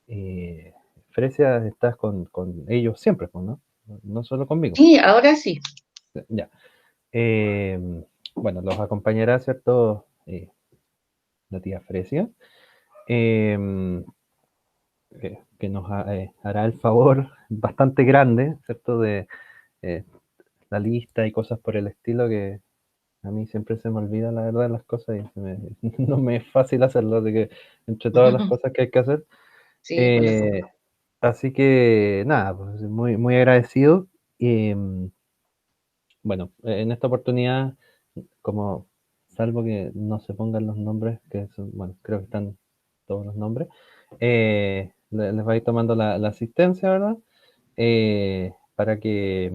eh, Fresia, estás con ellos siempre, pues, ¿no? No solo conmigo. Sí, ahora sí. Ya. Eh, bueno, los acompañará, ¿cierto? La tía Fresia, eh, que nos hará el favor bastante grande, ¿cierto? De eh, la lista y cosas por el estilo que a mí siempre se me olvidan, la verdad, las cosas y no me es fácil hacerlo, así que entre todas las cosas que hay que hacer. Sí, por la Eh, Así que nada, pues muy, muy agradecido. Y bueno, en esta oportunidad, como salvo que no se pongan los nombres, que son, bueno, creo que están todos los nombres, les va a ir tomando la asistencia, ¿verdad? Para que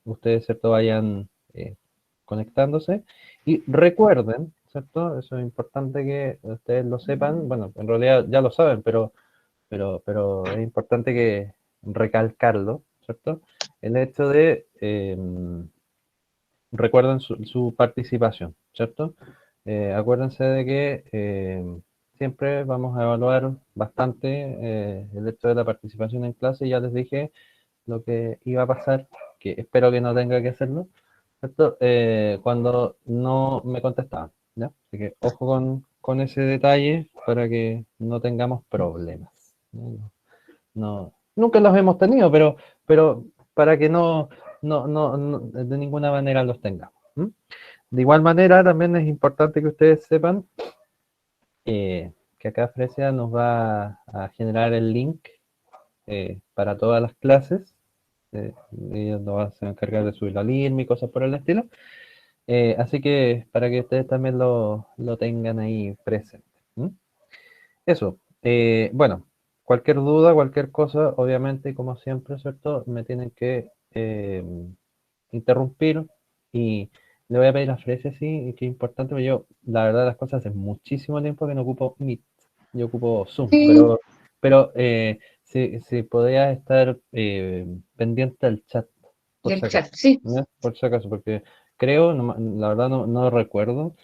ustedes, ¿cierto?, vayan conectándose. Y recuerden, ¿cierto? Eso es importante que ustedes lo sepan. Bueno, en realidad ya lo saben, pero es importante que recalcarlo, ¿cierto? El hecho de recuerden su participación, ¿cierto? Acuérdense de que siempre vamos a evaluar bastante el hecho de la participación en clase. Ya les dije lo que iba a pasar, que espero que no tenga que hacerlo, ¿cierto? Cuando no me contestaban, ¿ya? Así que ojo con ese detalle para que no tengamos problemas. ¿No? Nunca los hemos tenido, pero para que no de ninguna manera los tengamos. ¿M? De igual manera, también es importante que ustedes sepan que acá Fresia nos va a generar el link para todas las clases. Ellos nos van a encargar de subir la LIRM y cosas por el estilo. Así que para que ustedes también lo tengan ahí presente. ¿M? Eso. Bueno, cualquier duda, cualquier cosa, obviamente, como siempre, ¿cierto? Me tienen que interrumpir y le voy a pedir a Frecia, sí, que es importante, porque yo, la verdad, las cosas hace muchísimo tiempo que no ocupo Meet, yo ocupo Zoom, sí, pero si podría estar pendiente del chat, por del si acaso, chat, sí. ¿ya? Por si acaso, porque creo, la verdad no recuerdo,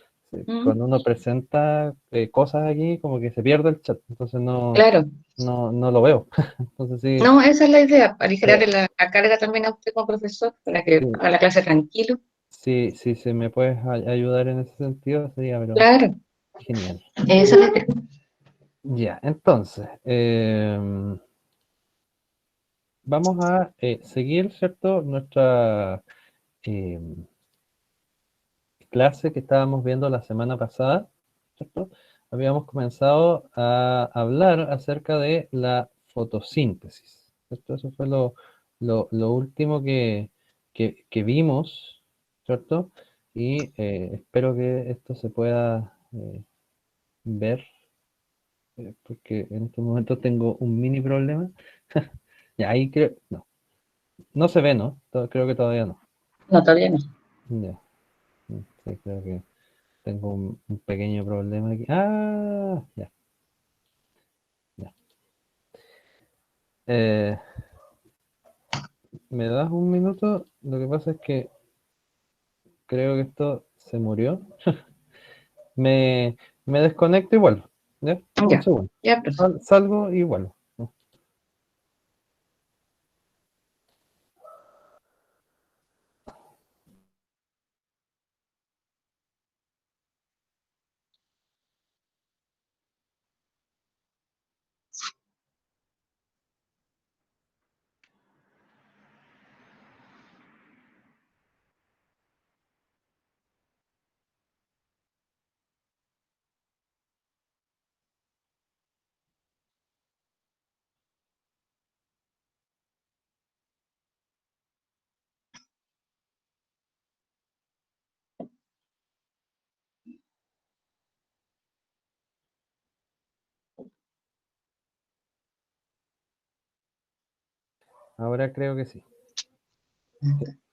Mm, cuando uno presenta cosas aquí, como que se pierde el chat, entonces claro. no lo veo. Entonces sí, No, esa es la idea, sí, aligerarle la carga también a usted como profesor, para que sí, haga la clase tranquilo. sí, sí, si me puedes ayudar en ese sentido, sería pero Claro, genial. esa es la idea. Ya, entonces, vamos a seguir, ¿cierto? Nuestra em, clase que estábamos viendo la semana pasada, ¿cierto? Habíamos comenzado a hablar acerca de la fotosíntesis, ¿cierto? Eso fue lo último que vimos, ¿cierto? Y espero que esto se pueda ver, porque en estos momentos tengo un mini problema. Ya, ahí creo, no se ve, ¿no? Creo que todavía no. No, todavía no. Ya, sí, creo que tengo un pequeño problema aquí. Ah, ya, ya. Eh, ¿Me das un minuto? Lo que pasa es que creo que esto se murió. Me, me desconecto y vuelvo. ¿Ya? Un Ya, segundo. ya, pues. Salgo y vuelvo. Ahora creo que sí.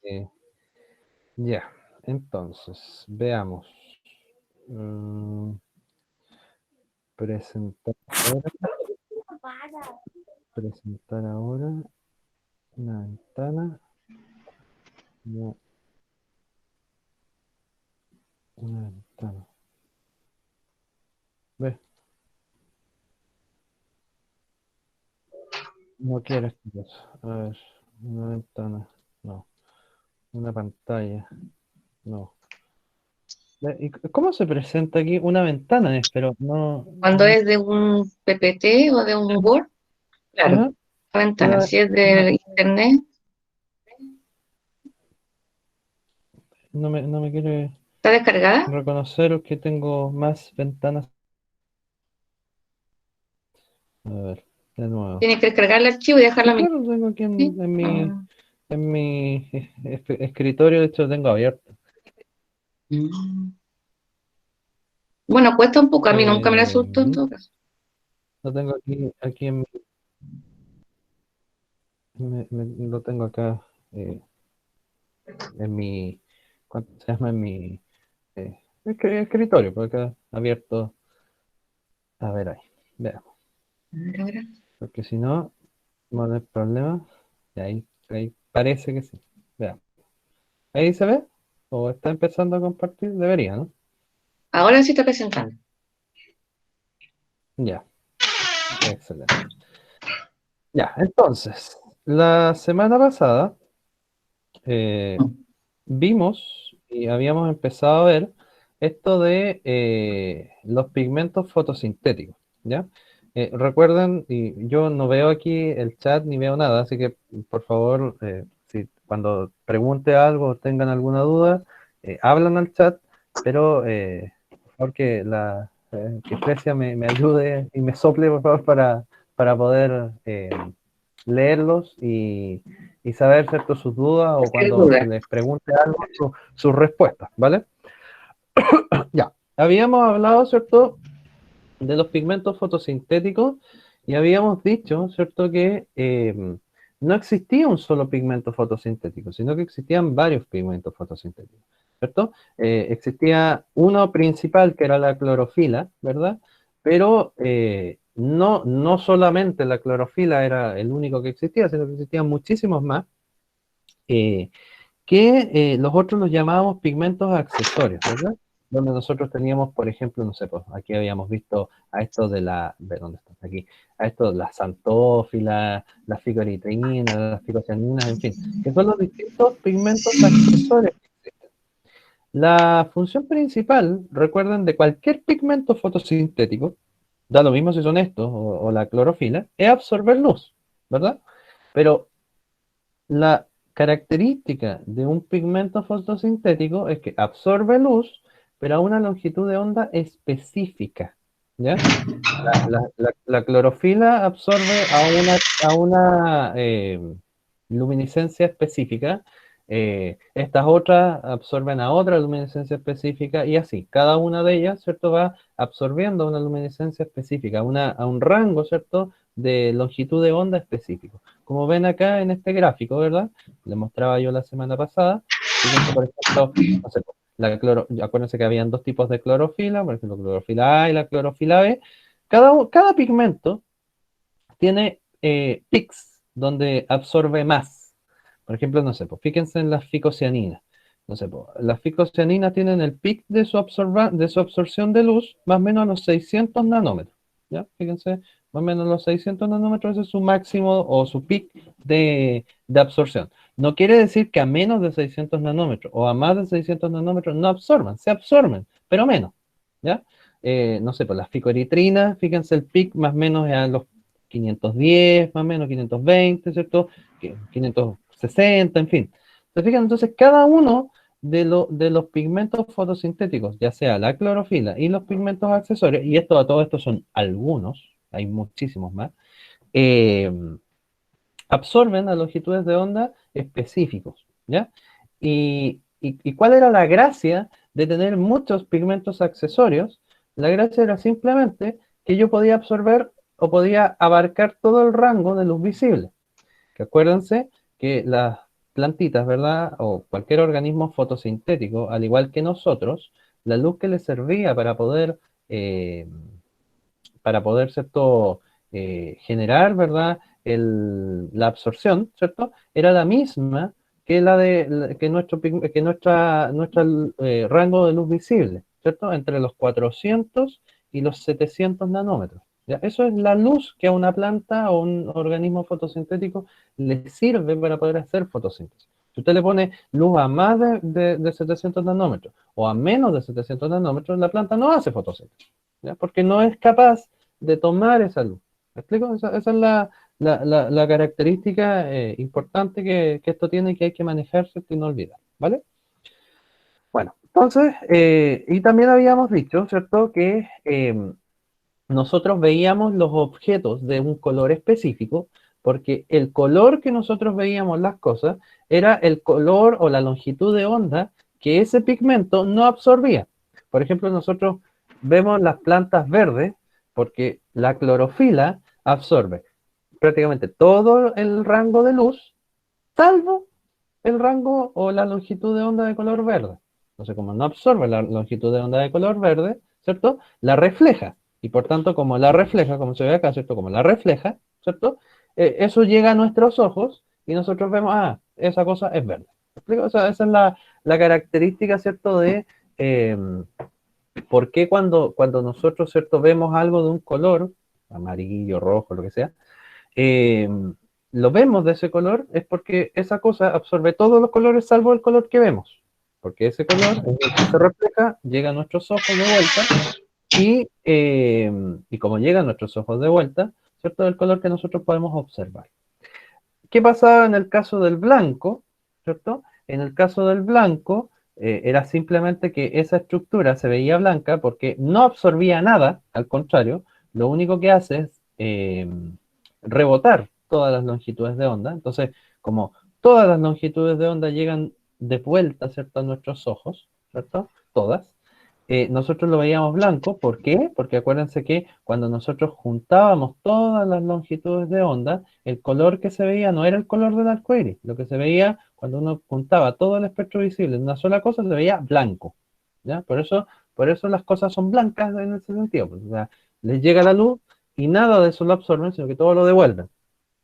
Eh, ya, entonces, veamos. Mm, presentar ahora, presentar ahora una ventana, una, una ventana. ¿Ves? No quiero esto. A ver, una ventana. No. Una pantalla. No. ¿Y cómo se presenta aquí? Una ventana es, pero no. Cuando es de un PPT o de un Word, claro, Ajá. la ventana. Una- Si es una- de Internet, no me quiere ¿está descargada? reconocer que tengo más ventanas. A ver, de nuevo. Tienes que descargar el archivo y dejarlo Sí, a mi... claro, tengo aquí ¿sí? en mi escritorio, de hecho lo tengo abierto. Mm. Bueno, cuesta un poco, a mí nunca me resultó en Eh, todo caso. lo tengo aquí lo tengo acá eh, en mi, ¿cuánto se llama? En mi escritorio, porque acá abierto. A ver ahí, veamos, A ver, a ver. porque si no, no hay problema. Y ahí parece que sí. Veamos. ¿Ahí se ve? ¿O está empezando a compartir? Debería, ¿no? Ahora sí está presentando. Ya, excelente. Ya, entonces, la semana pasada eh, vimos y habíamos empezado a ver esto de los pigmentos fotosintéticos, ¿ya? Recuerden, y yo no veo aquí el chat ni veo nada, así que por favor, si cuando pregunte algo o tengan alguna duda, hablan al chat, pero por favor que Frecia me ayude y me sople, por favor, para poder leerlos y saber, ¿cierto?, sus dudas o Qué cuando se duda. les pregunte algo, sus respuestas, ¿vale? Ya, habíamos hablado, ¿cierto?, de los pigmentos fotosintéticos y habíamos dicho, ¿cierto?, que no existía un solo pigmento fotosintético, sino que existían varios pigmentos fotosintéticos, ¿cierto? Existía uno principal que era la clorofila, ¿verdad? Pero no solamente la clorofila era el único que existía, sino que existían muchísimos más. eh, que los otros los llamábamos pigmentos accesorios, ¿verdad? Donde nosotros teníamos, por ejemplo, no sé, pues aquí habíamos visto a esto de ¿dónde está? Aquí, a esto, las santófilas, las ficoritrinas, las ficocianinas, en fin, que son los distintos pigmentos accesorios. La función principal, recuerden, de cualquier pigmento fotosintético, da lo mismo si son estos o la clorofila, es absorber luz, ¿verdad? Pero la característica de un pigmento fotosintético es que absorbe luz, pero a una longitud de onda específica, ¿ya? La clorofila absorbe a una luminiscencia específica, estas otras absorben a otra luminiscencia específica y así, cada una de ellas, ¿cierto? Va absorbiendo una luminiscencia específica, a un rango, ¿cierto? De longitud de onda específico. Como ven acá en este gráfico, ¿verdad? Le mostraba yo la semana pasada. Fíjense, por ejemplo, no sé, acuérdense que habían dos tipos de clorofila, por ejemplo, clorofila A y la clorofila B. Cada pigmento tiene peaks donde absorbe más. Por ejemplo, no sé, pues fíjense en las ficocianinas. No sé, pues, las ficocianinas tienen el pic de su absorción de luz más o menos a los 600 nanómetros. ¿Ya? Fíjense, más o menos los 600 nanómetros es su máximo o su pic de absorción. No quiere decir que a menos de 600 nanómetros o a más de 600 nanómetros no absorban, se absorben, pero menos. ¿Ya? No sé, pues las ficoritrinas, fíjense el pic más o menos es a los 510, más o menos 520, ¿cierto? 560, en fin. ¿Se fijan? Entonces, cada uno de los pigmentos fotosintéticos, ya sea la clorofila y los pigmentos accesorios, y todo esto son algunos, hay muchísimos más, eh, absorben a longitudes de onda específicos, ¿ya? ¿Y cuál era la gracia de tener muchos pigmentos accesorios? La gracia era simplemente que yo podía absorber o podía abarcar todo el rango de luz visible. Que acuérdense que las plantitas, ¿verdad? O cualquier organismo fotosintético, al igual que nosotros, la luz que les servía eh, para poder, ¿cierto? Generar, ¿verdad? La absorción, ¿cierto? Era la misma que que nuestra rango de luz visible, ¿cierto? Entre los 400 y los 700 nanómetros, ¿ya? Eso es la luz que a una planta o un organismo fotosintético le sirve para poder hacer fotosíntesis. Si usted le pone luz a más de 700 nanómetros o a menos de 700 nanómetros, la planta no hace fotosíntesis, ¿ya? Porque no es capaz de tomar esa luz. ¿Me explico? Esa es la característica importante que esto tiene, que hay que manejarse y no olvidar, ¿vale? Bueno, entonces, y también habíamos dicho, ¿cierto?, que nosotros veíamos los objetos de un color específico, porque el color que nosotros veíamos las cosas era el color o la longitud de onda que ese pigmento no absorbía. Por ejemplo, nosotros vemos las plantas verdes porque la clorofila absorbe prácticamente todo el rango de luz, salvo el rango o la longitud de onda de color verde. Entonces, como no absorbe la longitud de onda de color verde, ¿cierto? La refleja. Y por tanto, como la refleja, como se ve acá, ¿cierto? Como la refleja, ¿cierto? Eso llega a nuestros ojos y nosotros vemos, ah, esa cosa es verde. ¿Me explico? O sea, esa es la característica, ¿cierto? De eh, por qué cuando nosotros, ¿cierto? Vemos algo de un color, amarillo, rojo, lo que sea, eh, lo vemos de ese color, es porque esa cosa absorbe todos los colores salvo el color que vemos. Porque ese color es el que se refleja, llega a nuestros ojos de vuelta y como llega a nuestros ojos de vuelta, ¿cierto? El color que nosotros podemos observar. ¿Qué pasaba en el caso del blanco? ¿Cierto? En el caso del blanco era simplemente que esa estructura se veía blanca porque no absorbía nada, al contrario, lo único que hace es rebotar todas las longitudes de onda. Entonces, como todas las longitudes de onda llegan de vuelta, ¿cierto?, a nuestros ojos, ¿cierto? Todas nosotros lo veíamos blanco. ¿Por qué? Porque acuérdense que cuando nosotros juntábamos todas las longitudes de onda, el color que se veía no era el color del arco iris. Lo que se veía cuando uno juntaba todo el espectro visible en una sola cosa, se veía blanco. ¿Ya? Por eso las cosas son blancas en ese sentido. Pues, o sea, les llega la luz y nada de eso lo absorben, sino que todo lo devuelven.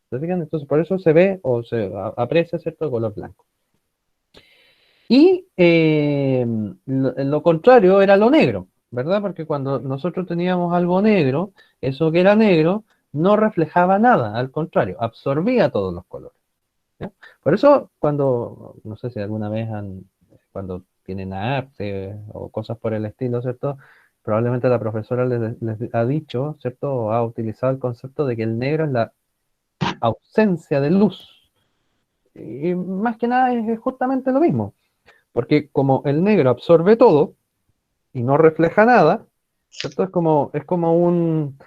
¿Se fijan? Entonces, por eso se ve o se aprecia cierto color blanco. Y lo contrario era lo negro, ¿verdad? Porque cuando nosotros teníamos algo negro, eso que era negro no reflejaba nada, al contrario, absorbía todos los colores. ¿Ya? Por eso cuando, no sé si alguna vez cuando tienen arte o cosas por el estilo, ¿cierto? Probablemente la profesora les ha dicho, ¿cierto? O ha utilizado el concepto de que el negro es la ausencia de luz. Y más que nada es justamente lo mismo. Porque como el negro absorbe todo y no refleja nada, ¿cierto? Es como un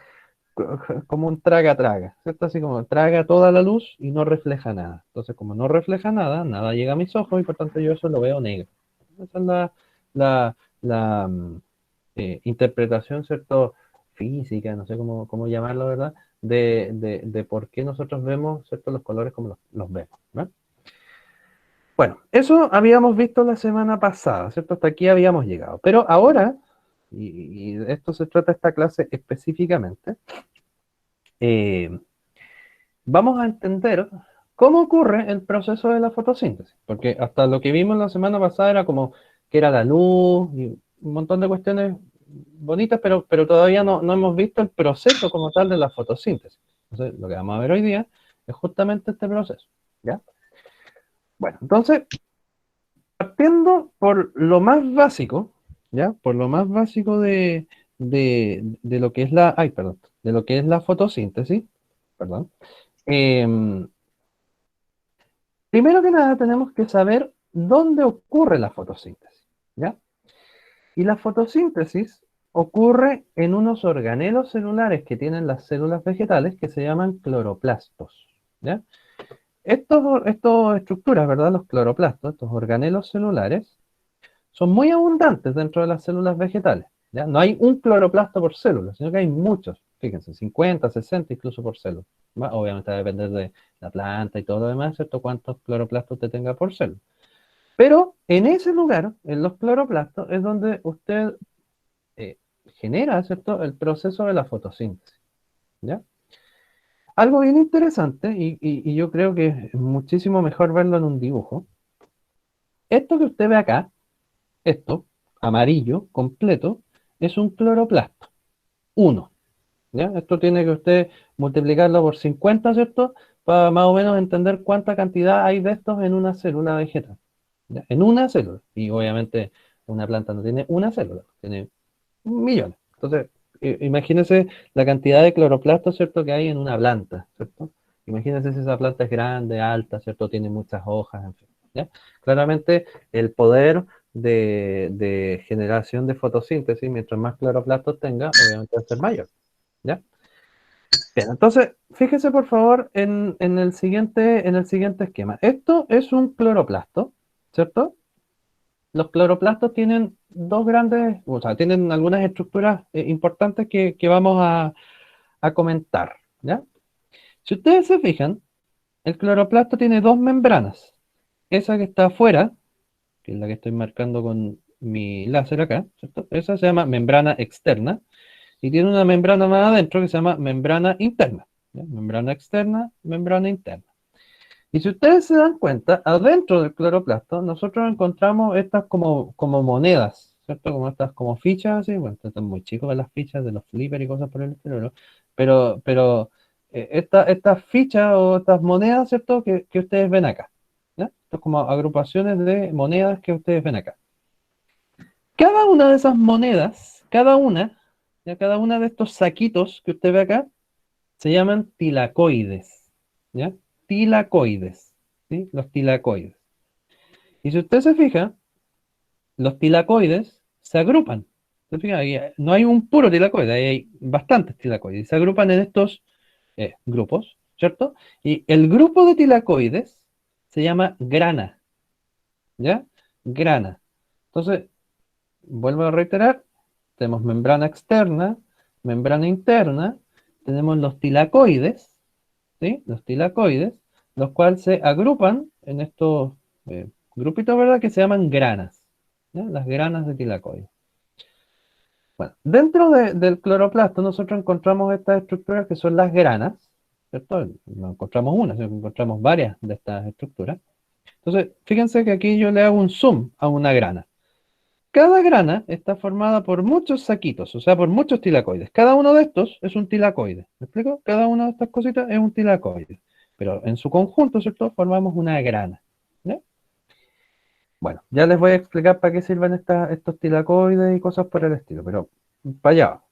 traga-traga, ¿cierto? Así como traga toda la luz y no refleja nada. Entonces, como no refleja nada, nada llega a mis ojos y por tanto yo eso lo veo negro. Esa es la interpretación, ¿cierto? Física, no sé cómo llamarlo, ¿verdad? De por qué nosotros vemos, ¿cierto? Los colores como los vemos, ¿no? Bueno, eso habíamos visto la semana pasada, ¿cierto? Hasta aquí habíamos llegado. Pero ahora, y de esto se trata esta clase específicamente, eh, vamos a entender cómo ocurre el proceso de la fotosíntesis. Porque hasta lo que vimos la semana pasada era como que era la luz y un montón de cuestiones bonitas, pero todavía no hemos visto el proceso como tal de la fotosíntesis. Entonces, lo que vamos a ver hoy día es justamente este proceso, ¿ya? Bueno, entonces, partiendo por lo más básico, ¿ya? Por lo más básico de lo que es de lo que es la fotosíntesis, perdón. em, Primero que nada tenemos que saber dónde ocurre la fotosíntesis, ¿ya? Y la fotosíntesis ocurre en unos organelos celulares que tienen las células vegetales que se llaman cloroplastos, ¿ya? Estos estructuras, ¿verdad? Los cloroplastos, estos organelos celulares, son muy abundantes dentro de las células vegetales. ¿Ya? No hay un cloroplasto por célula, sino que hay muchos. Fíjense, 50, 60 incluso por célula. Obviamente va a depender de la planta y todo lo demás, ¿cierto? Cuántos cloroplastos usted tenga por célula. Pero en ese lugar, en los cloroplastos, es donde usted eh, genera, ¿cierto?, el proceso de la fotosíntesis. ¿Ya? Algo bien interesante, y yo creo que es muchísimo mejor verlo en un dibujo. Esto que usted ve acá, esto, amarillo, completo, es un cloroplasto. Uno. ¿Ya? Esto tiene que usted multiplicarlo por 50, ¿cierto? Para más o menos entender cuánta cantidad hay de estos en una célula vegetal. ¿Ya? En una célula. Y obviamente una planta no tiene una célula, tiene millones. Entonces, imagínese la cantidad de cloroplastos, ¿cierto?, que hay en una planta, ¿cierto? Imagínense si esa planta es grande, alta, ¿cierto? Tiene muchas hojas, en fin, ¿ya? Claramente, el poder de generación de fotosíntesis, mientras más cloroplastos tenga, obviamente va a ser mayor, ¿ya? Bien, entonces, fíjese por favor en el siguiente esquema. Esto es un cloroplasto, ¿cierto? Los cloroplastos tienen dos grandes, o sea, tienen algunas estructuras importantes que vamos a comentar, ¿ya? Si ustedes se fijan, el cloroplasto tiene dos membranas. Esa que está afuera, que es la que estoy marcando con mi láser acá, ¿cierto? Esa se llama membrana externa y tiene una membrana más adentro que se llama membrana interna, ¿ya? Membrana externa, membrana interna. Y si ustedes se dan cuenta, adentro del cloroplasto nosotros encontramos estas como monedas, ¿cierto? Como estas como fichas, así, bueno, están muy chicos las fichas de los flippers y cosas por el estilo, ¿no? Pero estas fichas o estas monedas, ¿cierto? Que ustedes ven acá, ¿ya? Esto es como agrupaciones de monedas que ustedes ven acá. Cada una de esas monedas, cada una de estos saquitos que usted ve acá, se llaman tilacoides, ¿ya? Tilacoides, ¿sí? Los tilacoides. Y si usted se fija, los tilacoides se agrupan. ¿Se fija? No hay un puro tilacoide, hay bastantes tilacoides. Se agrupan en estos grupos, ¿cierto? Y el grupo de tilacoides se llama grana, ¿ya? Grana. Entonces, vuelvo a reiterar, tenemos membrana externa, membrana interna, tenemos los tilacoides, ¿sí? Los tilacoides, los cuales se agrupan en estos grupitos, ¿verdad? Que se llaman granas, ¿ya? Las granas de tilacoides. Bueno, dentro del cloroplasto nosotros encontramos estas estructuras que son las granas, ¿cierto? No encontramos una, sino que encontramos varias de estas estructuras. Entonces, fíjense que aquí yo le hago un zoom a una grana. Cada grana está formada por muchos saquitos, o sea, por muchos tilacoides. Cada uno de estos es un tilacoide. ¿Me explico? Cada una de estas cositas es un tilacoide. Pero en su conjunto, ¿cierto? Formamos una grana. ¿Ya? Bueno, ya les voy a explicar para qué sirven estos tilacoides y cosas por el estilo, pero para allá va.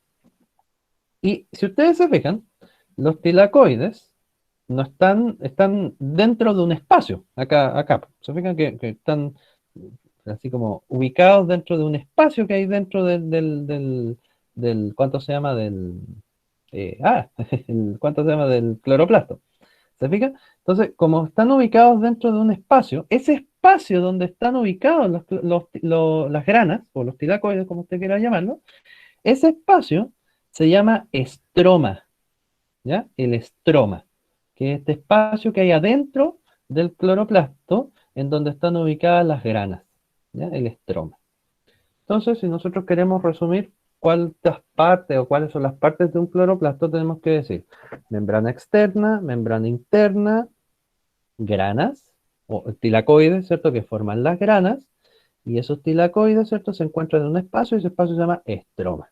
Y si ustedes se fijan, los tilacoides no están dentro de un espacio, acá. Se fijan que están así como ubicados dentro de un espacio que hay dentro ¿cuánto se llama? ¿Cuánto se llama? Del cloroplasto. ¿Se fija? Entonces, como están ubicados dentro de un espacio, ese espacio donde están ubicados las granas, o los tilacoides, como usted quiera llamarlo, ese espacio se llama estroma, ¿ya? El estroma, que es este espacio que hay adentro del cloroplasto en donde están ubicadas las granas, ¿ya? El estroma. Entonces, si nosotros queremos resumir cuántas partes o cuáles son las partes de un cloroplasto, tenemos que decir membrana externa, membrana interna, granas o tilacoides, ¿cierto? Que forman las granas, y esos tilacoides, ¿cierto? Se encuentran en un espacio y ese espacio se llama estroma,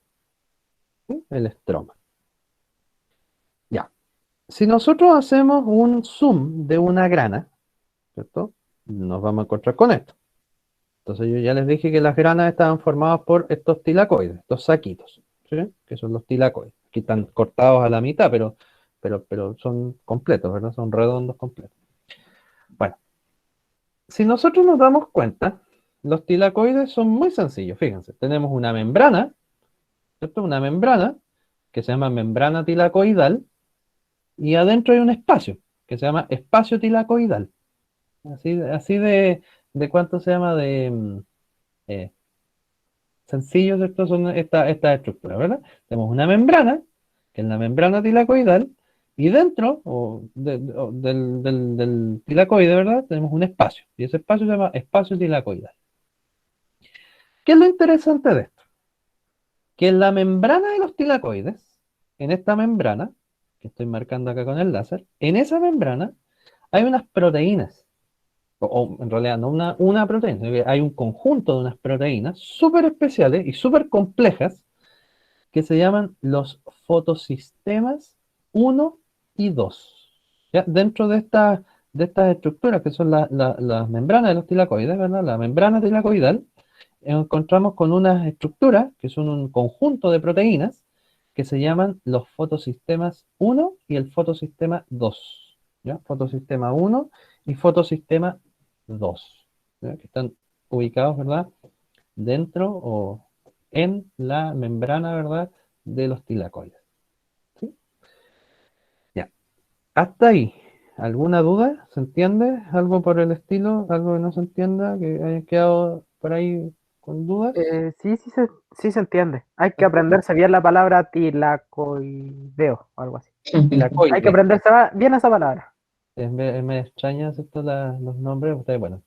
¿sí? El estroma. Ya. Si nosotros hacemos un zoom de una grana, ¿cierto? Nos vamos a encontrar con esto. Entonces yo ya les dije que las granas estaban formadas por estos tilacoides, estos saquitos, ¿sí? Que son los tilacoides. Aquí están cortados a la mitad, pero son completos, ¿verdad? Son redondos completos. Bueno, si nosotros nos damos cuenta, los tilacoides son muy sencillos, fíjense. Tenemos una membrana, ¿cierto? Una membrana que se llama membrana tilacoidal y adentro hay un espacio que se llama espacio tilacoidal. Así de cuánto se llama eh, sencillos, ¿cierto? Son estas estructuras, ¿verdad? Tenemos una membrana, que es la membrana tilacoidal, y dentro del tilacoide, ¿verdad? Tenemos un espacio, y ese espacio se llama espacio tilacoidal. ¿Qué es lo interesante de esto? Que en la membrana de los tilacoides, en esta membrana, que estoy marcando acá con el láser, en esa membrana hay unas proteínas, o en realidad no una proteína, sino que hay un conjunto de unas proteínas súper especiales y súper complejas que se llaman los fotosistemas 1 y 2. ¿Ya? Dentro de estas estructuras, que son las membranas de los tilacoides, ¿verdad? La membrana tilacoidal, encontramos con unas estructuras que son un conjunto de proteínas que se llaman los fotosistemas 1 y el fotosistema 2. ¿Ya? Fotosistema 1 y fotosistema 2, ¿ya? Que están ubicados, ¿verdad? Dentro o en la membrana, ¿verdad? De los tilacoides. ¿Sí? Ya. Hasta ahí. ¿Alguna duda? ¿Se entiende? ¿Algo por el estilo? ¿Algo que no se entienda? ¿Que hayan quedado por ahí con dudas? Sí, sí se entiende. Hay que ¿Se entiende? aprenderse bien la palabra tilacoideo o algo así. Hay que Tilacoide. aprenderse bien esa palabra. Me extraña esto, los nombres. Ustedes, bueno,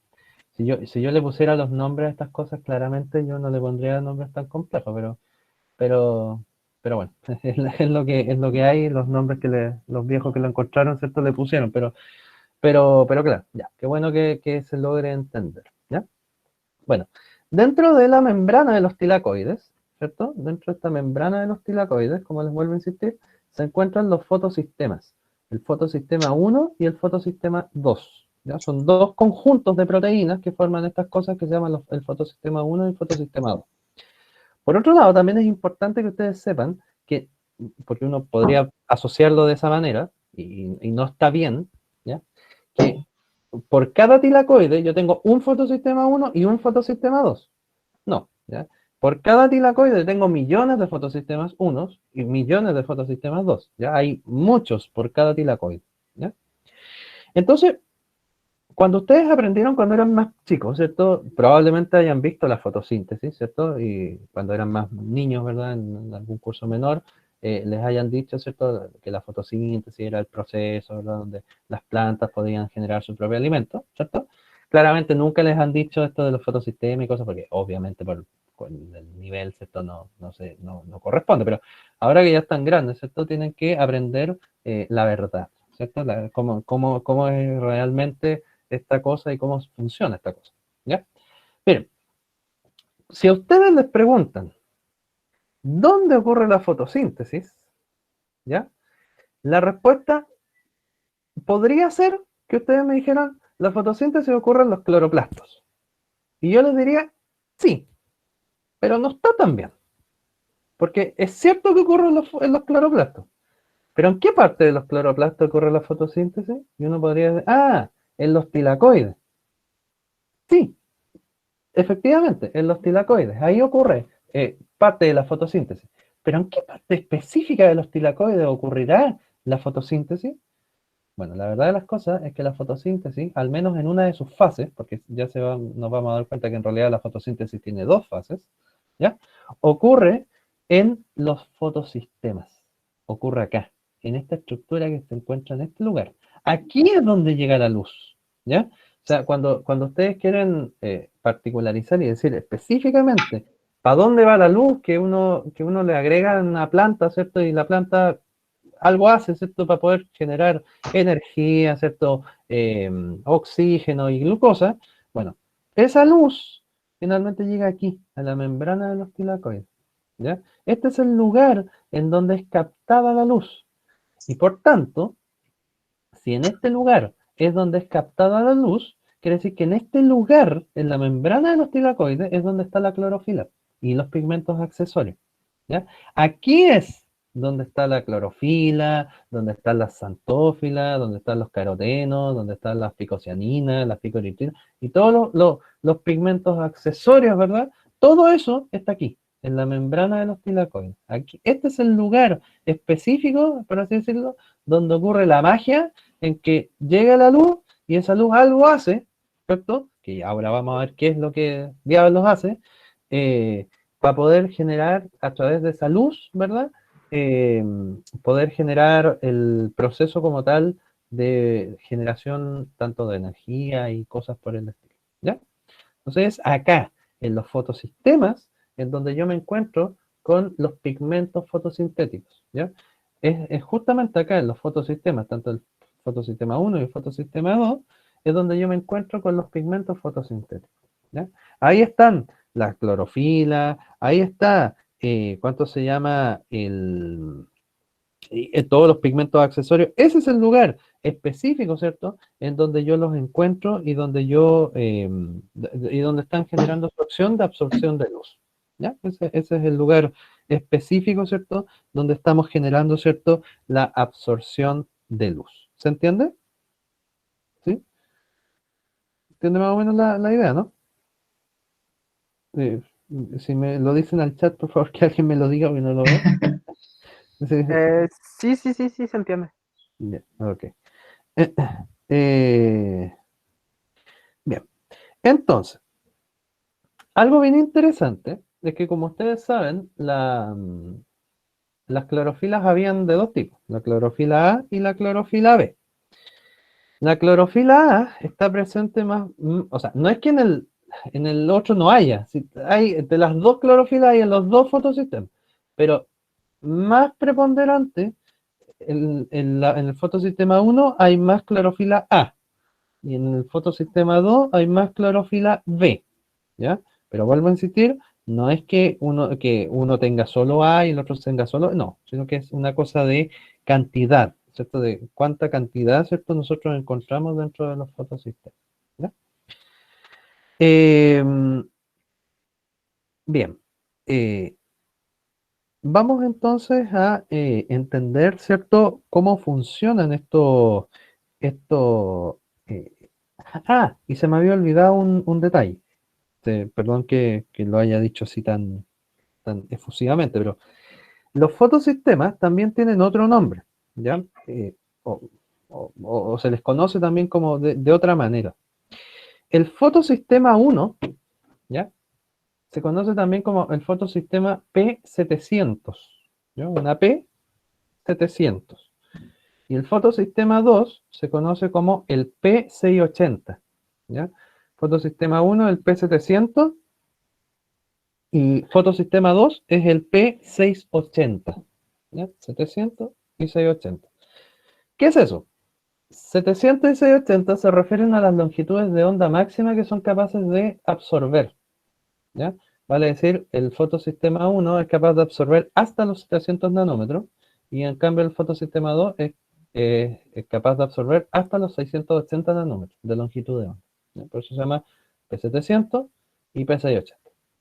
si yo le pusiera los nombres a estas cosas, claramente yo no le pondría nombres tan complejos, pero, pero bueno, es lo que hay, los nombres que los viejos que lo encontraron, ¿cierto? Le pusieron, pero claro, ya, qué bueno que se logre entender, ¿ya? Bueno, dentro de la membrana de los tilacoides, ¿cierto? Dentro de esta membrana de los tilacoides, como les vuelvo a insistir, se encuentran los fotosistemas, el fotosistema 1 y el fotosistema 2. ¿Ya? Son dos conjuntos de proteínas que forman estas cosas que se llaman el fotosistema 1 y el fotosistema 2. Por otro lado, también es importante que ustedes sepan que, porque uno podría asociarlo de esa manera, y no está bien, ¿ya? Que por cada tilacoide yo tengo un fotosistema 1 y un fotosistema 2. No, ¿ya? Por cada tilacoide tengo millones de fotosistemas 1 y millones de fotosistemas 2. ¿Ya? Hay muchos por cada tilacoide. ¿Ya? Entonces, cuando ustedes aprendieron cuando eran más chicos, ¿cierto? Probablemente hayan visto la fotosíntesis, ¿cierto? Y cuando eran más niños, ¿verdad? En algún curso menor, les hayan dicho, ¿cierto? Que la fotosíntesis era el proceso, ¿verdad? Donde las plantas podían generar su propio alimento, ¿cierto? Claramente nunca les han dicho esto de los fotosistemas y cosas, porque obviamente con el nivel, ¿cierto? No corresponde, pero ahora que ya están grandes, ¿cierto? Tienen que aprender la verdad, ¿cierto? Cómo es realmente esta cosa y cómo funciona esta cosa. ¿Ya? Miren, si a ustedes les preguntan dónde ocurre la fotosíntesis, ¿ya? La respuesta podría ser que ustedes me dijeran la fotosíntesis ocurre en los cloroplastos. Y yo les diría sí, pero no está tan bien. Porque es cierto que ocurre en los cloroplastos. Pero ¿en qué parte de los cloroplastos ocurre la fotosíntesis? Y uno podría decir, en los tilacoides. Sí, efectivamente, en los tilacoides, ahí ocurre parte de la fotosíntesis. Pero ¿en qué parte específica de los tilacoides ocurrirá la fotosíntesis? Bueno, la verdad de las cosas es que la fotosíntesis, al menos en una de sus fases, porque nos vamos a dar cuenta que en realidad la fotosíntesis tiene dos fases, ¿ya? Ocurre en los fotosistemas. Ocurre acá, en esta estructura que se encuentra en este lugar. Aquí es donde llega la luz, ¿ya? O sea, cuando ustedes quieren particularizar y decir específicamente para dónde va la luz que uno le agrega a una planta, ¿cierto? Y la planta algo hace, ¿cierto? Para poder generar energía, ¿cierto? Oxígeno y glucosa. Bueno, esa luz finalmente llega aquí, a la membrana de los tilacoides, ¿ya? Este es el lugar en donde es captada la luz. Y por tanto, si en este lugar es donde es captada la luz, quiere decir que en este lugar, en la membrana de los tilacoides, es donde está la clorofila y los pigmentos accesorios. ¿Ya? Aquí es donde está la clorofila, donde están las xantófilas, donde están los carotenos, donde están las picocianinas, las picoeritrinas y todos los pigmentos accesorios, ¿verdad? Todo eso está aquí, en la membrana de los tilacoides. Aquí, este es el lugar específico, por así decirlo, donde ocurre la magia en que llega la luz y esa luz algo hace, ¿cierto? Que ahora vamos a ver qué es lo que diablos hace, para poder generar a través de esa luz, ¿verdad? Eh, Poder generar el proceso como tal de generación tanto de energía y cosas por el estilo, ¿ya? Entonces, acá, en los fotosistemas, en donde yo me encuentro con los pigmentos fotosintéticos, ¿ya? Es justamente acá en los fotosistemas, tanto el fotosistema 1 y el fotosistema 2, es donde yo me encuentro con los pigmentos fotosintéticos, ¿ya? Ahí están la clorofila, ahí está ¿cuánto se llama? Todos los pigmentos accesorios. Ese es el lugar específico, ¿cierto? En donde yo los encuentro y donde y donde están generando su acción de absorción de luz. ¿Ya? Ese es el lugar específico, ¿cierto? Donde estamos generando, ¿cierto? La absorción de luz. ¿Se entiende? ¿Sí? ¿Entiende más o menos la idea, no? Eh, si me lo dicen al chat, por favor, que alguien me lo diga porque no lo veo. Sí, Sí, se entiende. ya, ok. Eh, bien, entonces, algo bien interesante es que, como ustedes saben, las clorofilas habían de dos tipos, la clorofila A y la clorofila B. La clorofila A está presente más, o sea, no es que en el otro no haya, hay de las dos clorofilas hay en los dos fotosistemas, pero más preponderante en el fotosistema 1 hay más clorofila A y en el fotosistema 2 hay más clorofila B, ¿ya? Pero vuelvo a insistir, no es que uno tenga solo A y el otro tenga solo, no, sino que es una cosa de cantidad, ¿cierto? De cuánta cantidad, ¿cierto? Nosotros encontramos dentro de los fotosistemas, ¿ya? Bien, eh, vamos entonces a entender, ¿cierto?, cómo funcionan estos. eh, y se me había olvidado un detalle. Perdón que lo haya dicho así tan efusivamente, pero los fotosistemas también tienen otro nombre, ¿ya? O, o se les conoce también como de otra manera. El fotosistema 1, ¿ya? Se conoce también como el fotosistema P700, ¿ya? Una P700. Y el fotosistema 2 se conoce como el P680, ¿ya? Fotosistema 1 el P700 y fotosistema 2 es el P680, ¿ya? 700 y 680. ¿Qué es eso? 700 y 680 se refieren a las longitudes de onda máxima que son capaces de absorber, ¿ya? Vale decir, el fotosistema 1 es capaz de absorber hasta los 700 nanómetros y en cambio el fotosistema 2 es capaz de absorber hasta los 680 nanómetros de longitud de onda, ¿ya? Por eso se llama P700 y P680,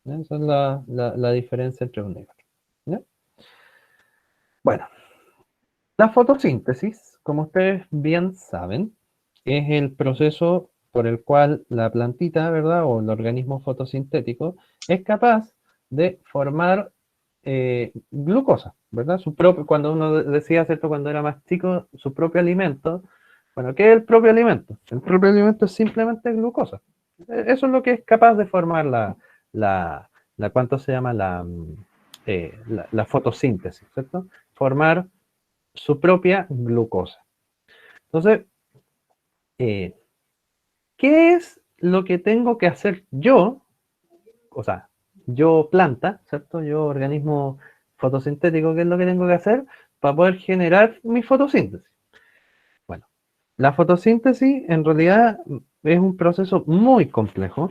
¿ya? Esa es la diferencia entre uno y otro, ¿ya? Bueno, la fotosíntesis, como ustedes bien saben, es el proceso por el cual la plantita, ¿verdad? O el organismo fotosintético es capaz de formar glucosa, ¿verdad? Cuando uno decía, ¿cierto? Cuando era más chico, su propio alimento. Bueno, ¿qué es el propio alimento? El propio alimento es simplemente glucosa. Eso es lo que es capaz de formar ¿cuánto se llama? La fotosíntesis, ¿cierto? Formar su propia glucosa. Entonces, eh, ¿qué es lo que tengo que hacer yo? O sea, yo planta, ¿cierto? Yo organismo fotosintético, ¿qué es lo que tengo que hacer para poder generar mi fotosíntesis? Bueno, la fotosíntesis en realidad es un proceso muy complejo,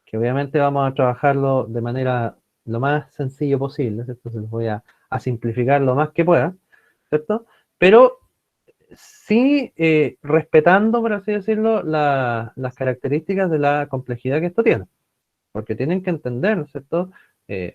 que obviamente vamos a trabajarlo de manera lo más sencillo posible, ¿cierto? Se los voy a simplificar lo más que pueda, ¿cierto? Pero sí, respetando, por así decirlo, las características de la complejidad que esto tiene, porque tienen que entender, ¿no es cierto?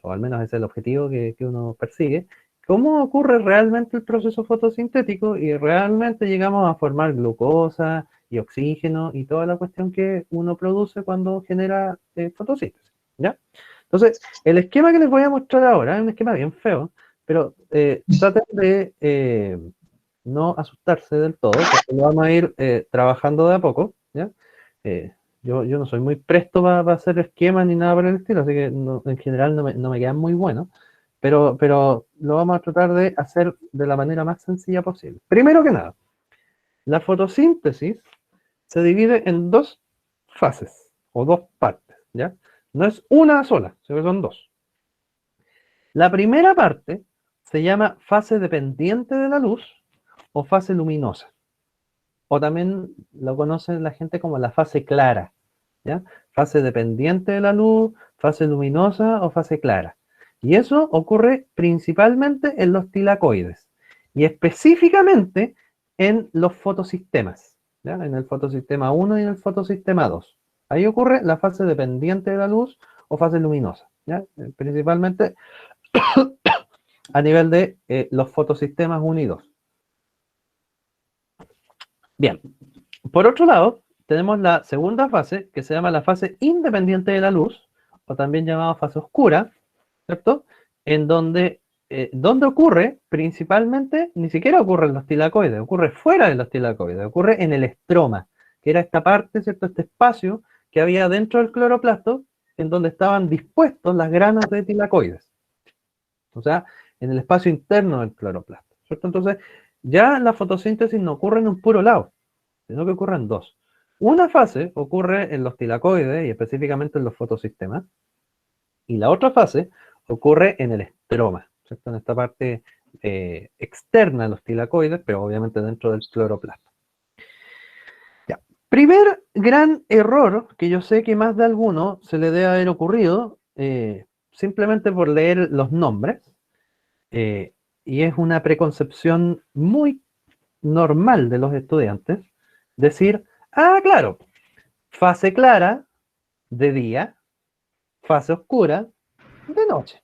O al menos ese es el objetivo que uno persigue, cómo ocurre realmente el proceso fotosintético y realmente llegamos a formar glucosa y oxígeno y toda la cuestión que uno produce cuando genera fotosíntesis, ¿ya? Entonces, el esquema que les voy a mostrar ahora es un esquema bien feo, pero traten de no asustarse del todo, porque lo vamos a ir trabajando de a poco, ¿ya? Yo no soy muy presto para hacer esquemas ni nada por el estilo, así que en general no me quedan muy buenos, pero lo vamos a tratar de hacer de la manera más sencilla posible. Primero que nada, la fotosíntesis se divide en dos fases o dos partes, ¿ya? No es una sola, sino que son dos. La primera parte se llama fase dependiente de la luz o fase luminosa, o también lo conoce la gente como la fase clara, ¿ya? Fase dependiente de la luz, fase luminosa o fase clara. Y eso ocurre principalmente en los tilacoides y específicamente en los fotosistemas, ¿ya? En el fotosistema 1 y en el fotosistema 2. Ahí ocurre la fase dependiente de la luz o fase luminosa, ¿ya? Principalmente a nivel de los fotosistemas 1 y 2. Bien, por otro lado, tenemos la segunda fase, que se llama la fase independiente de la luz, o también llamada fase oscura, ¿cierto? En donde ocurre principalmente, ni siquiera ocurre en los tilacoides, ocurre fuera de los tilacoides, ocurre en el estroma, que era esta parte, ¿cierto? Este espacio que había dentro del cloroplasto, en donde estaban dispuestos las granas de tilacoides. O sea, en el espacio interno del cloroplasto, ¿cierto? Entonces, ya la fotosíntesis no ocurre en un puro lado, sino que ocurre en dos. Una fase ocurre en los tilacoides y específicamente en los fotosistemas, y la otra fase ocurre en el estroma, ¿cierto? En esta parte externa de los tilacoides, pero obviamente dentro del cloroplasto. Ya. Primer gran error que yo sé que más de alguno se le debe haber ocurrido, simplemente por leer los nombres, y es una preconcepción muy normal de los estudiantes, decir, ah, claro, fase clara de día, fase oscura de noche.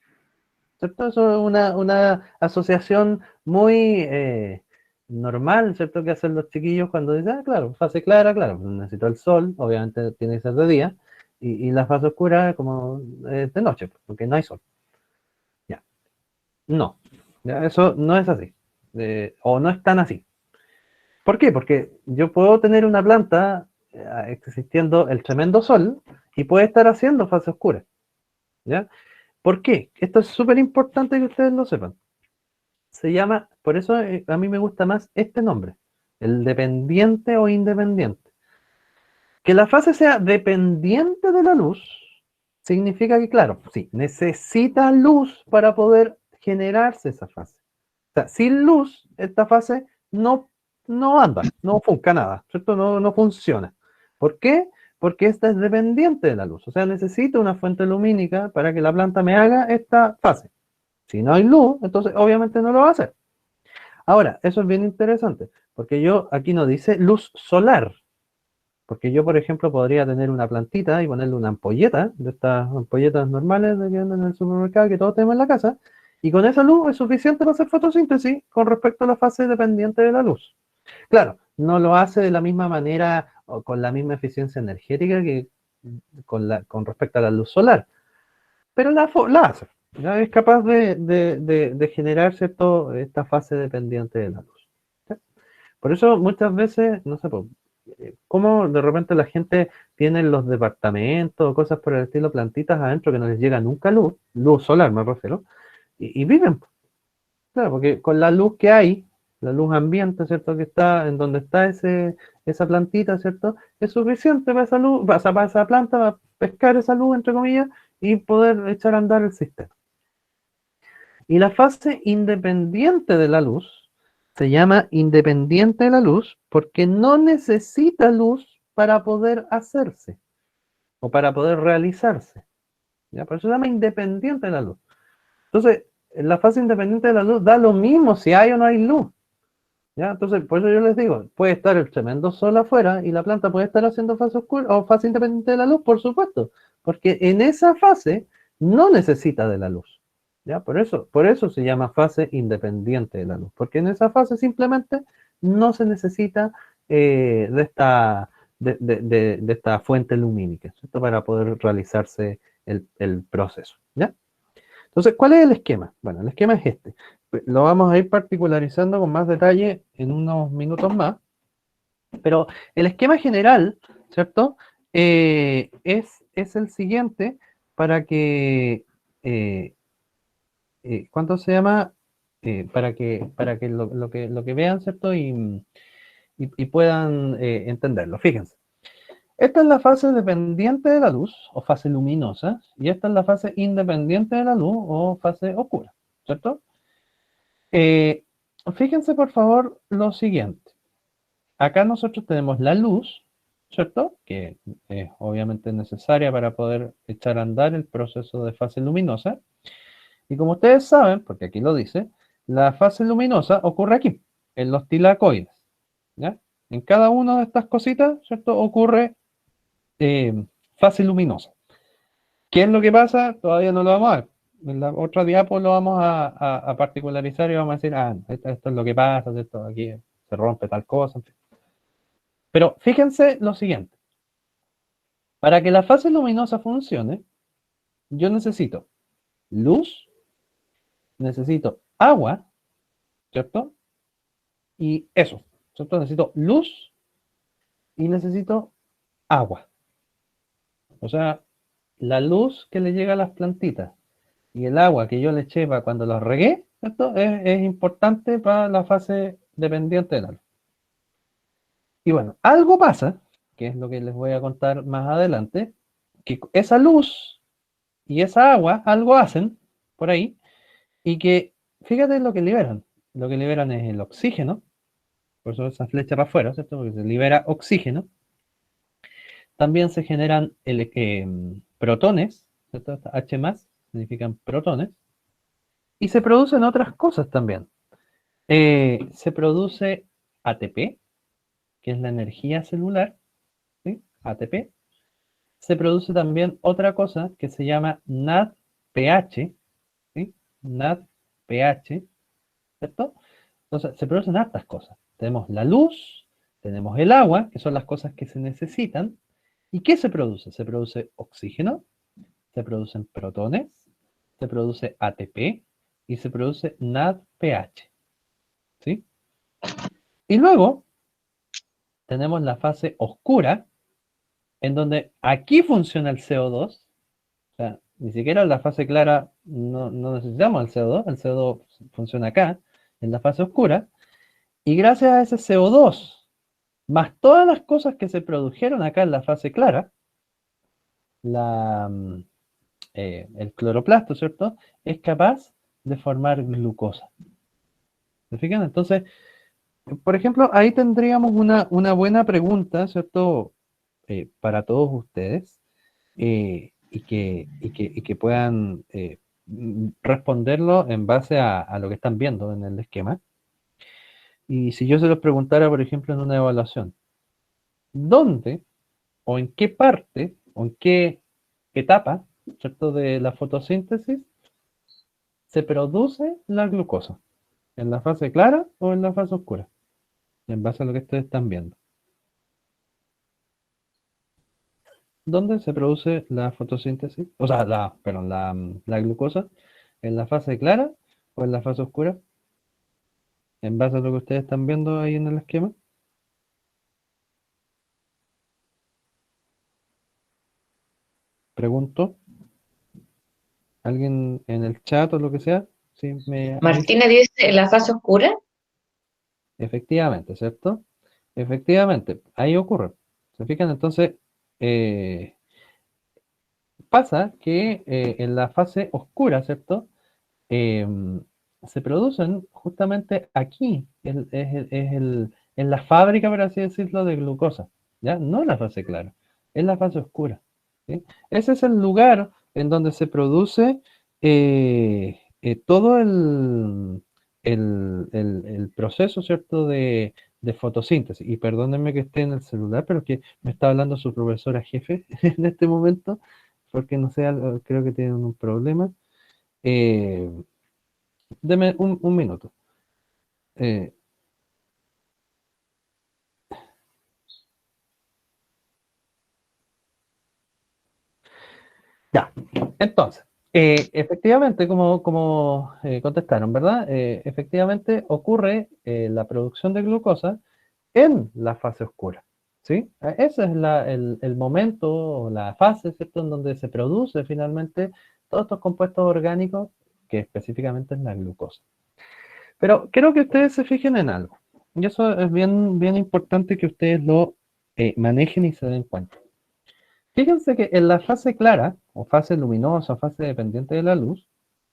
¿Cierto? Eso es una asociación muy normal, ¿cierto? Que hacen los chiquillos cuando dicen, ah, claro, fase clara, claro, necesito el sol, obviamente tiene que ser de día, y la fase oscura como de noche, porque no hay sol. Ya, no, ya, eso no es así, o no es tan así. ¿Por qué? Porque yo puedo tener una planta existiendo el tremendo sol y puede estar haciendo fase oscura, ¿ya? ¿Por qué? Esto es súper importante que ustedes lo sepan. Se llama, por eso a mí me gusta más este nombre, el dependiente o independiente. Que la fase sea dependiente de la luz significa que, claro, sí, necesita luz para poder generarse esa fase. O sea, sin luz, esta fase no anda, no funciona nada, ¿cierto? No funciona. ¿Por qué? Porque esta es dependiente de la luz. O sea, necesito una fuente lumínica para que la planta me haga esta fase. Si no hay luz, entonces obviamente no lo va a hacer. Ahora, eso es bien interesante, porque yo aquí no dice luz solar, porque yo, por ejemplo, podría tener una plantita y ponerle una ampolleta, de estas ampolletas normales de que venden en el supermercado que todos tenemos en la casa, y con esa luz es suficiente para hacer fotosíntesis con respecto a la fase dependiente de la luz. Claro, no lo hace de la misma manera o con la misma eficiencia energética que con respecto a la luz solar, pero la hace. Ya es capaz de generar esta fase dependiente de la luz. ¿Sí? Por eso muchas veces, no sé, cómo de repente la gente tiene en los departamentos o cosas por el estilo, plantitas adentro que no les llega nunca luz solar me refiero, y viven. Claro, porque con la luz que hay, la luz ambiente, ¿cierto? Que está en donde está esa plantita, ¿cierto? Es suficiente para esa luz, para esa planta, para pescar esa luz, entre comillas, y poder echar a andar el sistema. Y la fase independiente de la luz se llama independiente de la luz porque no necesita luz para poder hacerse o para poder realizarse. ¿Ya? Por eso se llama independiente de la luz. Entonces, en la fase independiente de la luz da lo mismo si hay o no hay luz. ¿Ya? Entonces, por eso yo les digo, puede estar el tremendo sol afuera y la planta puede estar haciendo fase oscura o fase independiente de la luz, por supuesto, porque en esa fase no necesita de la luz. ¿Ya? Por eso se llama fase independiente de la luz, porque en esa fase simplemente no se necesita de esta fuente lumínica, ¿cierto? Para poder realizarse el proceso. ¿Ya? Entonces, ¿cuál es el esquema? Bueno, el esquema es este. Lo vamos a ir particularizando con más detalle en unos minutos más, pero el esquema general, ¿cierto? Es el siguiente para que, ¿cuánto se llama? Para que lo que vean, ¿cierto? Y puedan entenderlo. Fíjense. Esta es la fase dependiente de la luz o fase luminosa y esta es la fase independiente de la luz o fase oscura, ¿cierto? Fíjense por favor lo siguiente. Acá nosotros tenemos la luz, ¿cierto? Que es obviamente necesaria para poder echar a andar el proceso de fase luminosa. Y como ustedes saben, porque aquí lo dice, la fase luminosa ocurre aquí, en los tilacoides. ¿Ya? En cada una de estas cositas, ¿cierto? Ocurre fase luminosa. ¿Qué es lo que pasa? Todavía no lo vamos a ver. En la otra diapo lo vamos a particularizar y vamos a decir, esto es lo que pasa, ¿cierto? Aquí se rompe tal cosa, en fin. Pero fíjense lo siguiente. Para que la fase luminosa funcione, yo necesito luz, necesito agua, ¿cierto? Y eso, ¿cierto? Necesito luz y necesito agua. O sea, la luz que le llega a las plantitas y el agua que yo le eché para cuando los regué, ¿cierto? Es importante para la fase dependiente de la luz. Y bueno, algo pasa, que es lo que les voy a contar más adelante, que esa luz y esa agua algo hacen por ahí y que, fíjate lo que liberan. Lo que liberan es el oxígeno, por eso esa flecha para afuera, ¿cierto? Porque se libera oxígeno. También se generan protones, ¿cierto? H más significan protones. Y se producen otras cosas también. Se produce ATP, que es la energía celular, ¿sí? ATP. Se produce también otra cosa que se llama NADPH, ¿sí? NADPH, ¿cierto? Entonces, se producen hartas cosas. Tenemos la luz, tenemos el agua, que son las cosas que se necesitan. ¿Y qué se produce? Se produce oxígeno, se producen protones, se produce ATP y se produce NADPH, ¿sí? Y luego tenemos la fase oscura, en donde aquí funciona el CO2, o sea, ni siquiera en la fase clara no necesitamos el CO2 funciona acá, en la fase oscura, y gracias a ese CO2, más todas las cosas que se produjeron acá en la fase clara, el cloroplasto, ¿cierto? Es capaz de formar glucosa. ¿Se fijan? Entonces, por ejemplo, ahí tendríamos una buena pregunta, ¿cierto? Para todos ustedes y que puedan responderlo en base a lo que están viendo en el esquema. Y si yo se los preguntara, por ejemplo, en una evaluación, ¿dónde o en qué parte o en qué etapa, ¿cierto? De la fotosíntesis se produce la glucosa? ¿En la fase clara o en la fase oscura? En base a lo que ustedes están viendo. ¿Dónde se produce la fotosíntesis? O sea, perdón, la glucosa. ¿En la fase clara o en la fase oscura? En base a lo que ustedes están viendo ahí en el esquema. Pregunto, ¿alguien en el chat o lo que sea? Sí, me avisa. Martina dice en la fase oscura. Efectivamente, ¿cierto? Efectivamente, ahí ocurre. ¿Se fijan? Entonces, eh, pasa que en la fase oscura, ¿cierto? Em, Se producen justamente aquí, en la fábrica, por así decirlo, de glucosa, ¿ya? No en la fase clara, es la fase oscura, ¿sí? Ese es el lugar en donde se produce todo el proceso, ¿cierto? De fotosíntesis. Y perdónenme que esté en el celular, pero que me está hablando su profesora jefe en este momento, porque no sé, creo que tienen un problema. Eh, Deme un minuto. Eh, ya, entonces, efectivamente, como contestaron, ¿verdad? Efectivamente ocurre la producción de glucosa en la fase oscura, ¿sí? Ese es el momento o la fase, ¿cierto? En donde se produce finalmente todos estos compuestos orgánicos, que específicamente es la glucosa. Pero quiero que ustedes se fijen en algo. Y eso es bien, bien importante que ustedes lo manejen y se den cuenta. Fíjense que en la fase clara, o fase luminosa, o fase dependiente de la luz,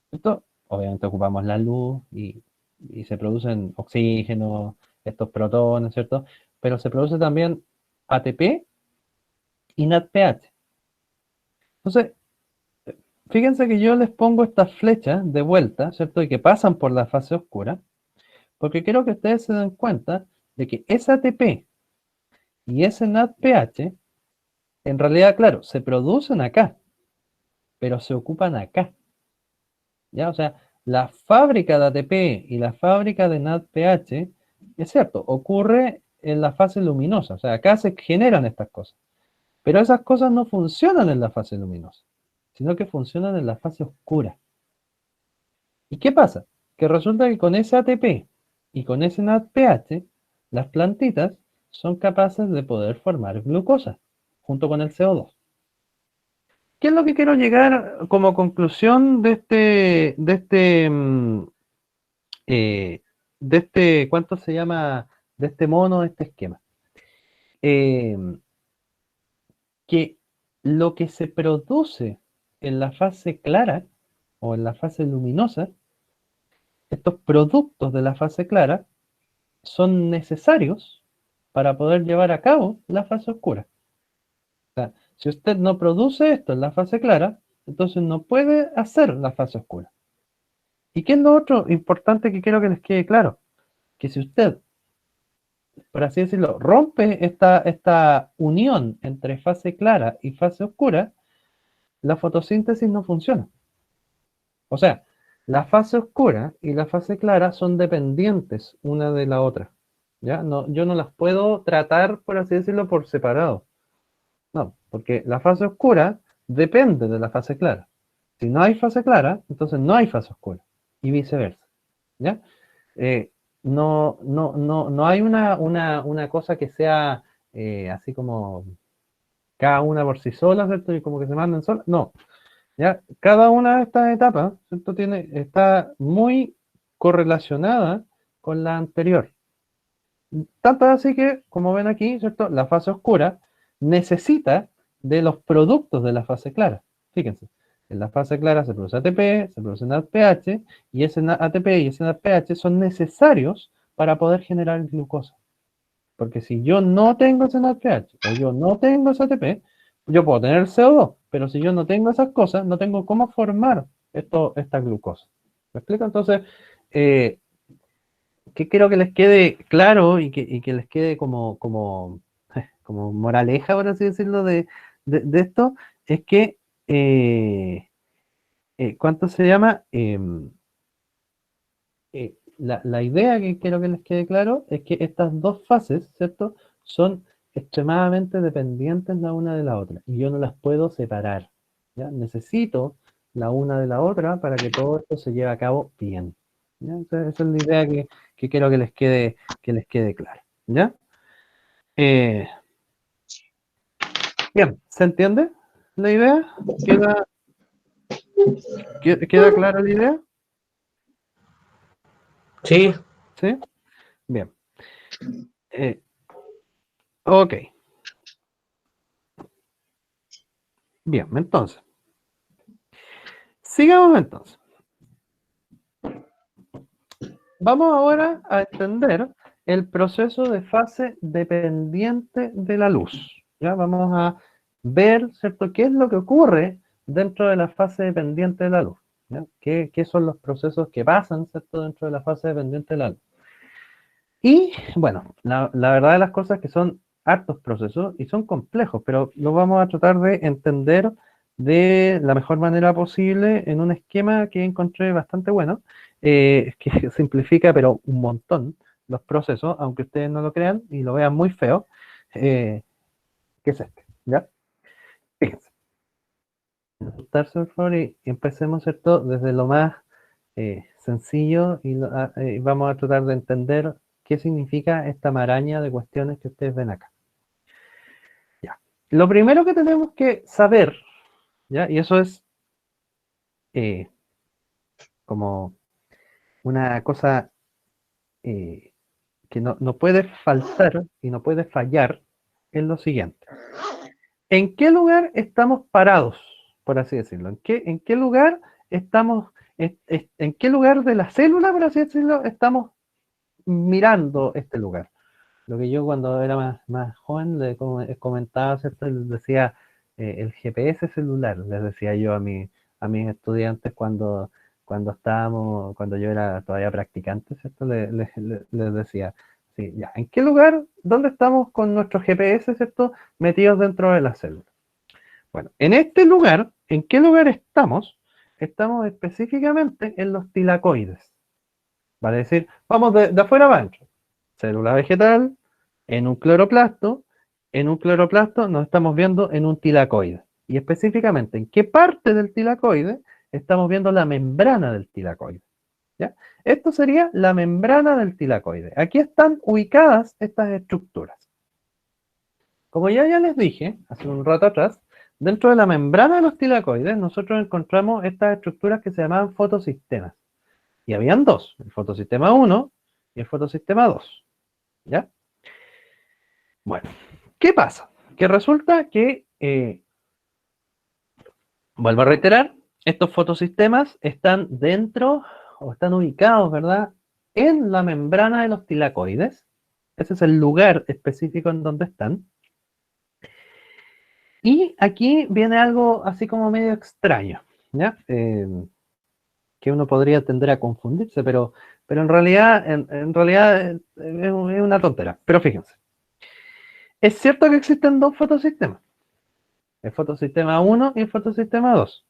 esto, obviamente ocupamos la luz y se producen oxígeno, estos protones, ¿cierto? Pero se produce también ATP y NADPH. Entonces, fíjense que yo les pongo estas flechas de vuelta, ¿cierto? Y que pasan por la fase oscura, porque quiero que ustedes se den cuenta de que ese ATP y ese NADPH, en realidad, claro, se producen acá, pero se ocupan acá. ¿Ya? O sea, la fábrica de ATP y la fábrica de NADPH, es cierto, ocurre en la fase luminosa. O sea, acá se generan estas cosas. Pero esas cosas no funcionan en la fase luminosa, sino que funcionan en la fase oscura. ¿Y qué pasa? Que resulta que con ese ATP y con ese NADPH, las plantitas son capaces de poder formar glucosa junto con el CO2. ¿Qué es lo que quiero llegar como conclusión eh, ¿cuánto se llama? De este mono, de este esquema? Eh, que lo que se produce en la fase clara o en la fase luminosa, estos productos de la fase clara, son necesarios para poder llevar a cabo la fase oscura. O sea, si usted no produce esto en la fase clara, entonces no puede hacer la fase oscura. ¿Y qué es lo otro importante que quiero que les quede claro? Que si usted, por así decirlo, rompe esta unión entre fase clara y fase oscura, la fotosíntesis no funciona. O sea, la fase oscura y la fase clara son dependientes una de la otra. ¿Ya? No, yo no las puedo tratar, por así decirlo, por separado. No, porque la fase oscura depende de la fase clara. Si no hay fase clara, entonces no hay fase oscura. Y viceversa. ¿Ya? No hay una cosa que sea así como cada una por sí sola, ¿cierto? Y como que se manden solas. No. ¿Ya? Cada una de estas etapas, ¿cierto? Está muy correlacionada con la anterior. Tanto así que, como ven aquí, ¿cierto? La fase oscura necesita de los productos de la fase clara. Fíjense, en la fase clara se produce ATP, se produce NADPH, y ese ATP y ese NADPH son necesarios para poder generar glucosa. Porque si yo no tengo ese NADPH o yo no tengo ese ATP, yo puedo tener el CO2, pero si yo no tengo esas cosas, no tengo cómo formar esta glucosa. ¿Me explico? Entonces, eh, que quiero que les quede claro y que les quede como moraleja, por así decirlo, de esto, es que, ¿cuánto se llama? La idea que quiero que les quede claro es que estas dos fases, ¿cierto? Son extremadamente dependientes la una de la otra y yo no las puedo separar, ¿ya? Necesito la una de la otra para que todo esto se lleve a cabo bien, ¿ya? Esa es la idea que quiero que les quede claro, ¿ya? Eh, bien, ¿se entiende la idea? ¿Queda clara la idea? Sí, ¿Sí? Bien. Eh, ok. Bien, entonces. Sigamos entonces. Vamos ahora a entender el proceso de fase dependiente de la luz. ¿Ya? Vamos a ver, ¿cierto?, qué es lo que ocurre dentro de la fase dependiente de la luz. ¿Ya? ¿Qué son los procesos que pasan, ¿cierto?, dentro de la fase dependiente de la luz? Y, bueno, la verdad de las cosas es que son hartos procesos y son complejos, pero lo vamos a tratar de entender de la mejor manera posible en un esquema que encontré bastante bueno, que simplifica, pero un montón, los procesos, aunque ustedes no lo crean y lo vean muy feo, que es este, ¿ya? Fíjense. Ajustarse, por favor, y empecemos, ¿cierto?, desde lo más sencillo y vamos a tratar de entender qué significa esta maraña de cuestiones que ustedes ven acá. Ya. Lo primero que tenemos que saber, ¿ya? Y eso es como una cosa que no puede faltar y no puede fallar, es lo siguiente. ¿En qué lugar estamos parados, por así decirlo? ¿En qué lugar estamos, en qué lugar de la célula, por así decirlo, estamos mirando este lugar? Lo que yo cuando era más joven comentaba, ¿cierto? Les decía el GPS celular, les decía yo a mis estudiantes cuando yo era todavía practicante, ¿cierto? Les decía, sí, ya, ¿en qué lugar, dónde estamos con nuestros GPS, ¿cierto? Metidos dentro de la célula. Bueno, en este lugar, ¿en qué lugar estamos? Estamos específicamente en los tilacoides. Vale decir, vamos de afuera para adentro. Célula vegetal, en un cloroplasto nos estamos viendo en un tilacoide. Y específicamente, ¿en qué parte del tilacoide? Estamos viendo la membrana del tilacoide. ¿Ya? Esto sería la membrana del tilacoide. Aquí están ubicadas estas estructuras. Como ya les dije hace un rato atrás, dentro de la membrana de los tilacoides nosotros encontramos estas estructuras que se llamaban fotosistemas. Y habían dos, el fotosistema 1 y el fotosistema 2. ¿Ya? Bueno, ¿qué pasa? Que resulta que, vuelvo a reiterar, estos fotosistemas están dentro o están ubicados, ¿verdad? En la membrana de los tilacoides. Ese es el lugar específico en donde están. Y aquí viene algo así como medio extraño, ¿ya? Que uno podría tender a confundirse, pero en realidad, en realidad es una tontera. Pero fíjense, es cierto que existen dos fotosistemas, el fotosistema 1 y el fotosistema 2,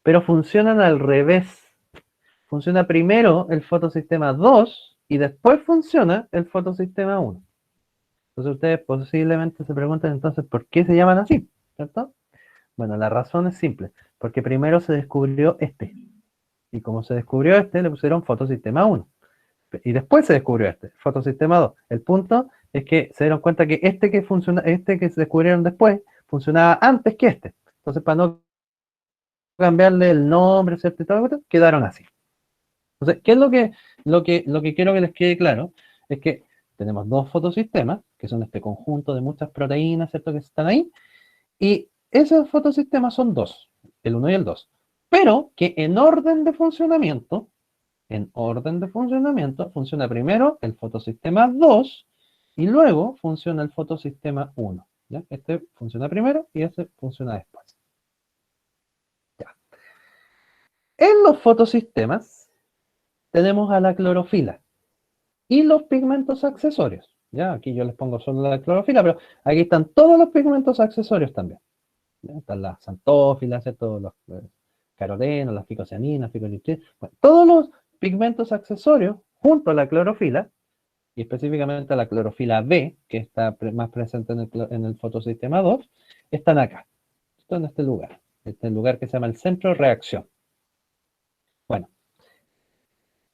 pero funcionan al revés. Funciona primero el fotosistema 2 y después funciona el fotosistema 1. Entonces ustedes posiblemente se preguntan entonces por qué se llaman así, ¿cierto? Bueno, la razón es simple, porque primero se descubrió este. Y como se descubrió este, le pusieron fotosistema 1. Y después se descubrió este, fotosistema 2. El punto es que se dieron cuenta que este que se descubrieron después, funcionaba antes que este. Entonces, para no cambiarle el nombre, ¿cierto? Y todo, quedaron así. Entonces, ¿qué es lo que quiero que les quede claro? Es que tenemos dos fotosistemas, que son este conjunto de muchas proteínas, ¿cierto? Que están ahí. Y esos fotosistemas son dos, el 1 y el 2. Pero que en orden de funcionamiento, funciona primero el fotosistema 2 y luego funciona el fotosistema 1. ¿Ya? Este funciona primero y este funciona después. Ya. En los fotosistemas tenemos a la clorofila y los pigmentos accesorios. ¿Ya? Aquí yo les pongo solo la clorofila, pero aquí están todos los pigmentos accesorios también. ¿Ya? Están las xantófilas, todos los carotenos, las ficocianinas, ficolipidinas, bueno, todos los pigmentos accesorios junto a la clorofila, y específicamente a la clorofila B, que está más presente en el fotosistema 2, están acá, en este lugar que se llama el centro de reacción. Bueno,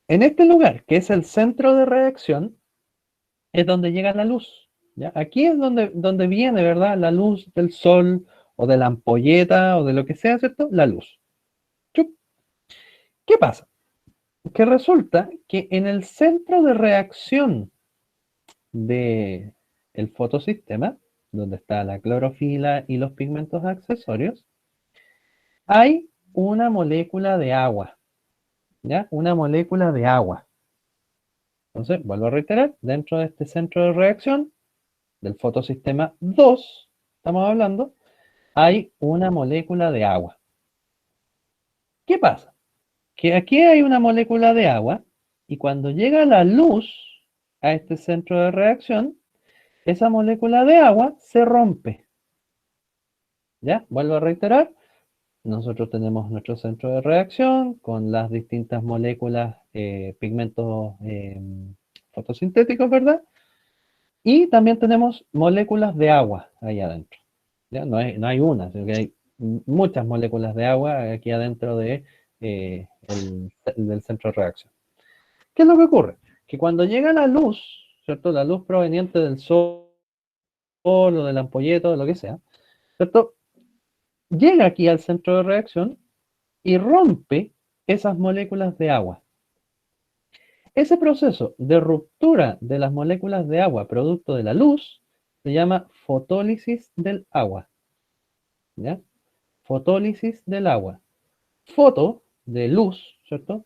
en este lugar, que es el centro de reacción, es donde llega la luz. ¿Ya? Aquí es donde viene, ¿verdad? La luz del sol, o de la ampolleta, o de lo que sea, ¿cierto? La luz. ¿Qué pasa? Que resulta que en el centro de reacción del fotosistema, donde está la clorofila y los pigmentos accesorios, hay una molécula de agua, ¿ya? Una molécula de agua. Entonces, vuelvo a reiterar, dentro de este centro de reacción, del fotosistema 2, estamos hablando, hay una molécula de agua. ¿Qué pasa? Que aquí hay una molécula de agua y cuando llega la luz a este centro de reacción, esa molécula de agua se rompe. ¿Ya? Vuelvo a reiterar, nosotros tenemos nuestro centro de reacción con las distintas moléculas, pigmentos fotosintéticos, ¿verdad? Y también tenemos moléculas de agua ahí adentro. ¿Ya? No hay una, sino que hay muchas moléculas de agua aquí adentro del centro de reacción. ¿Qué es lo que ocurre? Que cuando llega la luz, ¿cierto? La luz proveniente del sol o de la ampolleta o de lo que sea, ¿cierto? Llega aquí al centro de reacción y rompe esas moléculas de agua. Ese proceso de ruptura de las moléculas de agua producto de la luz se llama fotólisis del agua. ¿Ya? Fotólisis del agua. Foto de luz, ¿cierto?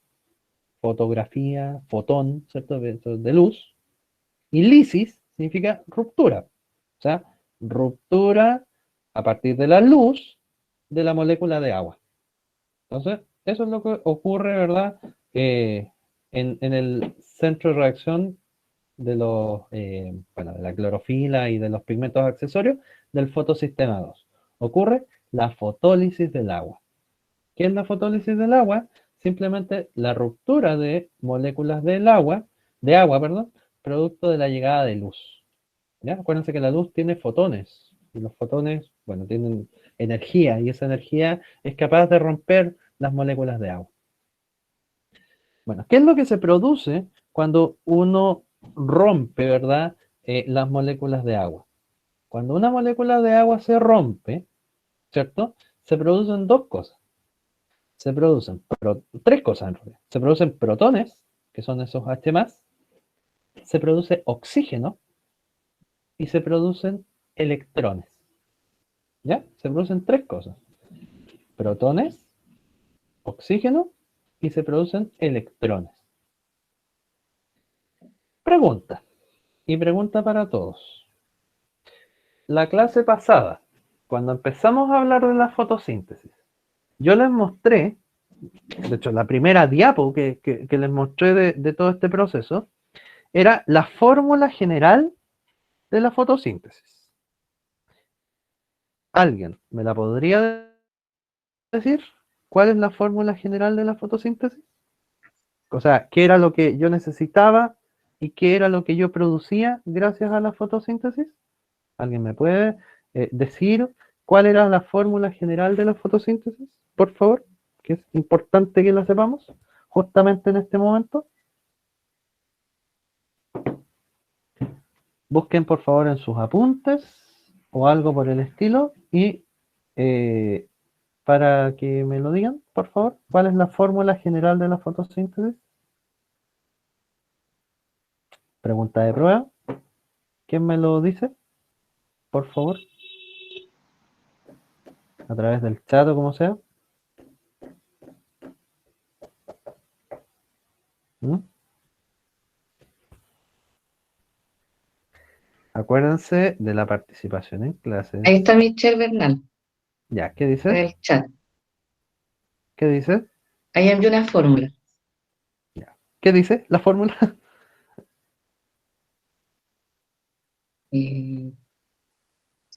Fotografía, fotón, ¿cierto? De luz. Y lisis significa ruptura. O sea, ruptura a partir de la luz de la molécula de agua. Entonces, eso es lo que ocurre, ¿verdad? En el centro de reacción de bueno, de la clorofila y de los pigmentos accesorios del fotosistema 2. Ocurre la fotólisis del agua. ¿Qué es la fotólisis del agua? Simplemente la ruptura de moléculas de agua, perdón, producto de la llegada de luz. ¿Ya? Acuérdense que la luz tiene fotones, y los fotones, bueno, tienen energía, y esa energía es capaz de romper las moléculas de agua. Bueno, ¿qué es lo que se produce cuando uno rompe, ¿verdad? Las moléculas de agua. Cuando una molécula de agua se rompe, ¿cierto? Se producen dos cosas. Se producen tres cosas en realidad. Se producen protones, que son esos H+, se produce oxígeno y se producen electrones. ¿Ya? Se producen tres cosas. Protones, oxígeno y se producen electrones. Pregunta, y pregunta para todos. La clase pasada, cuando empezamos a hablar de la fotosíntesis, yo les mostré, de hecho la primera diapo que les mostré de todo este proceso, era la fórmula general de la fotosíntesis. ¿Alguien me la podría decir? ¿Cuál es la fórmula general de la fotosíntesis? O sea, ¿qué era lo que yo necesitaba y qué era lo que yo producía gracias a la fotosíntesis? ¿Alguien me puede decir cuál era la fórmula general de la fotosíntesis? Por favor, que es importante que la sepamos justamente en este momento. Busquen por favor en sus apuntes o algo por el estilo y para que me lo digan, por favor, ¿cuál es la fórmula general de la fotosíntesis? Pregunta de prueba. ¿Quién me lo dice? Por favor. A través del chat o como sea. ¿Mm? Acuérdense de la participación en clase. Ahí está Michelle Bernal, Ya, ¿qué en dice? el chat. ¿Qué dice? Ahí envió una fórmula. Ya. ¿Qué dice la fórmula?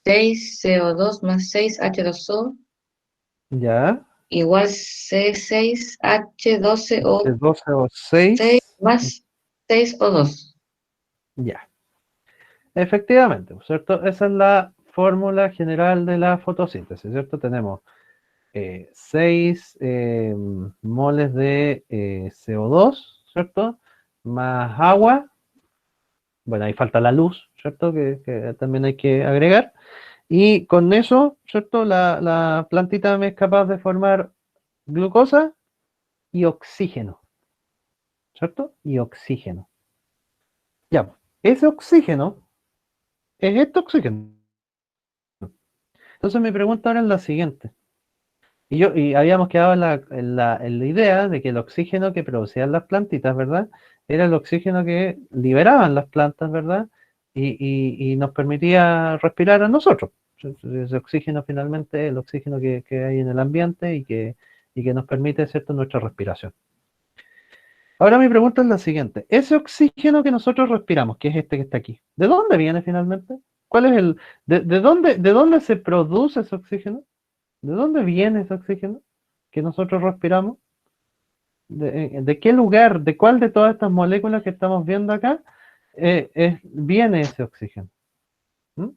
6CO2 más 6H2O Ya. igual C6H12O6 12O6. más 6O2. Ya. Efectivamente, ¿cierto? Esa es la fórmula general de la fotosíntesis, ¿cierto? Tenemos 6 moles de CO2, ¿cierto? Más agua. Bueno, ahí falta la luz, ¿cierto? Que también hay que agregar. Y con eso, ¿cierto? La plantita es capaz de formar glucosa y oxígeno, ¿cierto? Y oxígeno. Ya, ese oxígeno es este oxígeno. Entonces mi pregunta ahora es la siguiente. Y habíamos quedado en la idea de que el oxígeno que producían las plantitas, ¿verdad? Era el oxígeno que liberaban las plantas, ¿verdad? Y nos permitía respirar a nosotros. Ese oxígeno finalmente es el oxígeno que hay en el ambiente y que nos permite, ¿cierto?, nuestra respiración. Ahora mi pregunta es la siguiente. Ese oxígeno que nosotros respiramos, que es este que está aquí, ¿de dónde viene finalmente? ¿Cuál es de dónde se produce ese oxígeno? ¿De dónde viene ese oxígeno que nosotros respiramos? ¿De qué lugar, de cuál de todas estas moléculas que estamos viendo acá viene ese oxígeno? ¿Mm?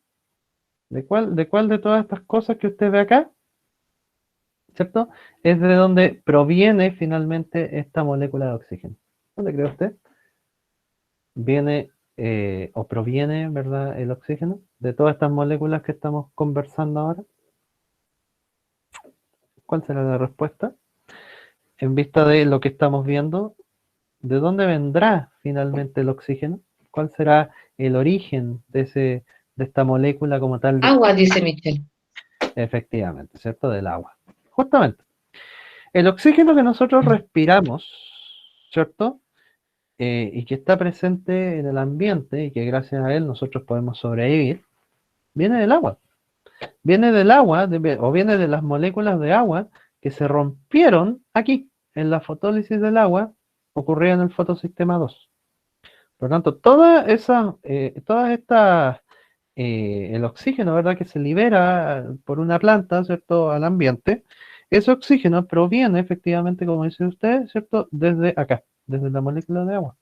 ¿De cuál de todas estas cosas que usted ve acá, ¿cierto? Es de donde proviene finalmente esta molécula de oxígeno. ¿Dónde cree usted? Viene o proviene, ¿verdad?, el oxígeno de todas estas moléculas que estamos conversando ahora. ¿Cuál será la respuesta? En vista de lo que estamos viendo, ¿de dónde vendrá finalmente el oxígeno? ¿Cuál será el origen de esta molécula como tal? Agua, dice Michelle. Efectivamente, ¿cierto? Del agua. Justamente. El oxígeno que nosotros respiramos, ¿cierto? Y que está presente en el ambiente y que gracias a él nosotros podemos sobrevivir, viene del agua. Viene del agua, o viene de las moléculas de agua que se rompieron aquí, en la fotólisis del agua, ocurría en el fotosistema 2. Por lo tanto, todas estas, el oxígeno, ¿verdad?, que se libera por una planta, ¿cierto?, al ambiente, ese oxígeno proviene efectivamente, como dice usted, ¿cierto?, desde acá, desde la molécula de agua.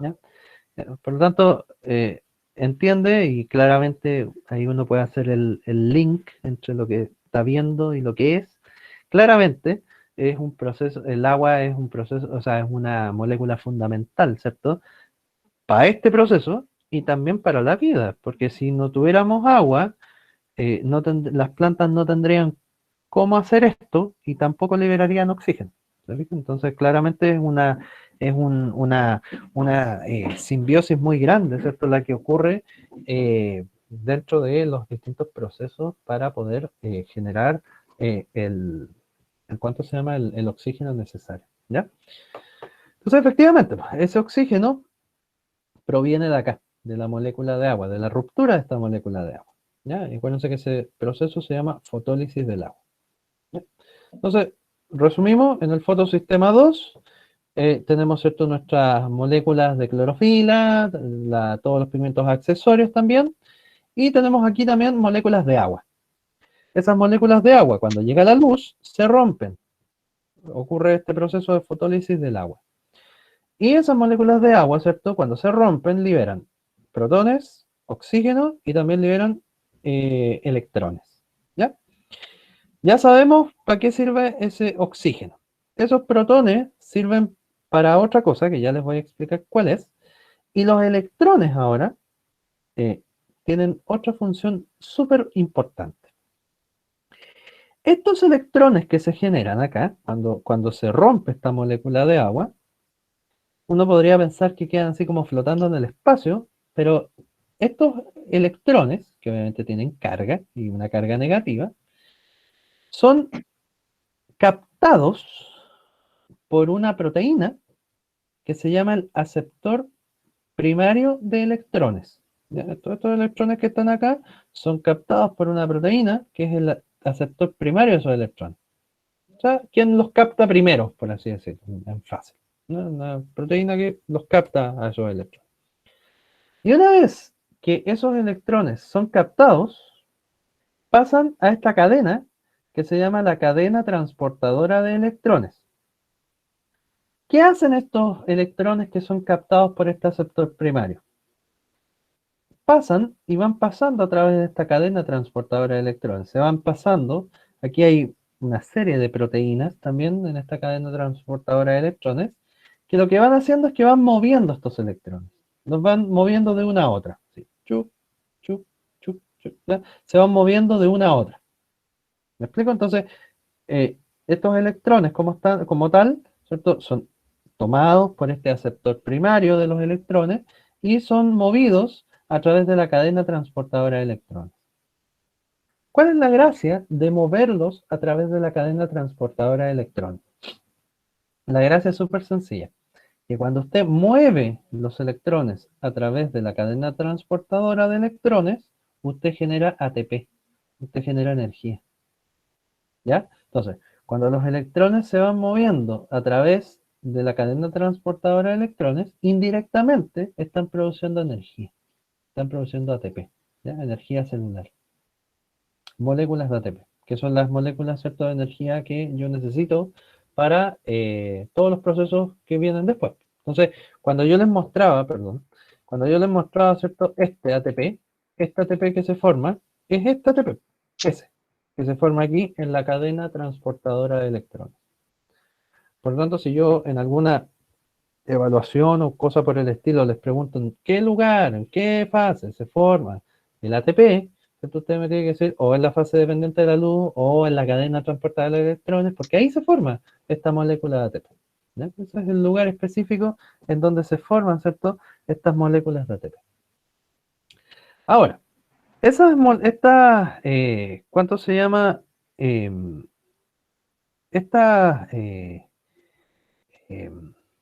¿Ya? Por lo tanto, entiende y claramente ahí uno puede hacer el link entre lo que está viendo y lo que es. Claramente es un proceso, el agua es un proceso, o sea, es una molécula fundamental, ¿cierto? Para este proceso y también para la vida, porque si no tuviéramos agua, las plantas no tendrían cómo hacer esto y tampoco liberarían oxígeno. ¿Se fija? Entonces, claramente es una simbiosis muy grande, ¿cierto? La que ocurre dentro de los distintos procesos para poder generar ¿cuánto se llama? El oxígeno necesario, ¿ya? Entonces, efectivamente, pues, ese oxígeno proviene de acá, de la molécula de agua, de la ruptura de esta molécula de agua, ¿ya? Y acuérdense que ese proceso se llama fotólisis del agua. ¿Ya? Entonces, resumimos, en el fotosistema 2 tenemos, ¿cierto?, nuestras moléculas de clorofila, todos los pigmentos accesorios también, y tenemos aquí también moléculas de agua. Esas moléculas de agua, cuando llega la luz, se rompen. Ocurre este proceso de fotólisis del agua. Y esas moléculas de agua, ¿cierto?, cuando se rompen, liberan protones, oxígeno y también liberan electrones. ¿Ya? Ya sabemos para qué sirve ese oxígeno. Esos protones sirven para otra cosa que ya les voy a explicar cuál es. Y los electrones ahora tienen otra función súper importante. Estos electrones que se generan acá, cuando se rompe esta molécula de agua, uno podría pensar que quedan así como flotando en el espacio, pero estos electrones, que obviamente tienen carga y una carga negativa, son captados por una proteína que se llama el aceptor primario de electrones. ¿Ya? Todos estos electrones que están acá son captados por una proteína que es el aceptor primario de esos electrones. O sea, ¿quién los capta primero, por así decirlo, en fácil? Una proteína que los capta a esos electrones. Y una vez que esos electrones son captados, pasan a esta cadena que se llama la cadena transportadora de electrones. ¿Qué hacen estos electrones que son captados por este aceptor primario? Pasan y van pasando a través de esta cadena transportadora de electrones. Se van pasando, aquí hay una serie de proteínas también en esta cadena transportadora de electrones, que lo que van haciendo es que van moviendo estos electrones. Los van moviendo de una a otra. ¿Sí? Chup, chup, chup, chup, ¿ya? Se van moviendo de una a otra. ¿Me explico? Entonces, estos electrones como tal, ¿cierto?, son tomados por este aceptor primario de los electrones y son movidos a través de la cadena transportadora de electrones. ¿Cuál es la gracia de moverlos a través de la cadena transportadora de electrones? La gracia es súper sencilla, que cuando usted mueve los electrones a través de la cadena transportadora de electrones, usted genera ATP, usted genera energía. ¿Ya? Entonces, cuando los electrones se van moviendo a través de la cadena transportadora de electrones, indirectamente están produciendo energía, están produciendo ATP, ¿ya? Energía celular. Moléculas de ATP, que son las moléculas, ¿cierto?, de energía que yo necesito para todos los procesos que vienen después. Entonces, cuando yo les mostraba, ¿cierto?, este ATP que se forma, es este ATP, ese, que se forma aquí en la cadena transportadora de electrones. Por lo tanto, si yo en alguna evaluación o cosa por el estilo les pregunto en qué lugar, en qué fase se forma el ATP, ¿cierto?, usted me tiene que decir o en la fase dependiente de la luz o en la cadena transportadora de electrones, porque ahí se forma esta molécula de ATP. ¿Ya? Ese es el lugar específico en donde se forman, ¿cierto?, estas moléculas de ATP. Ahora, ¿cuánto se llama? Estas,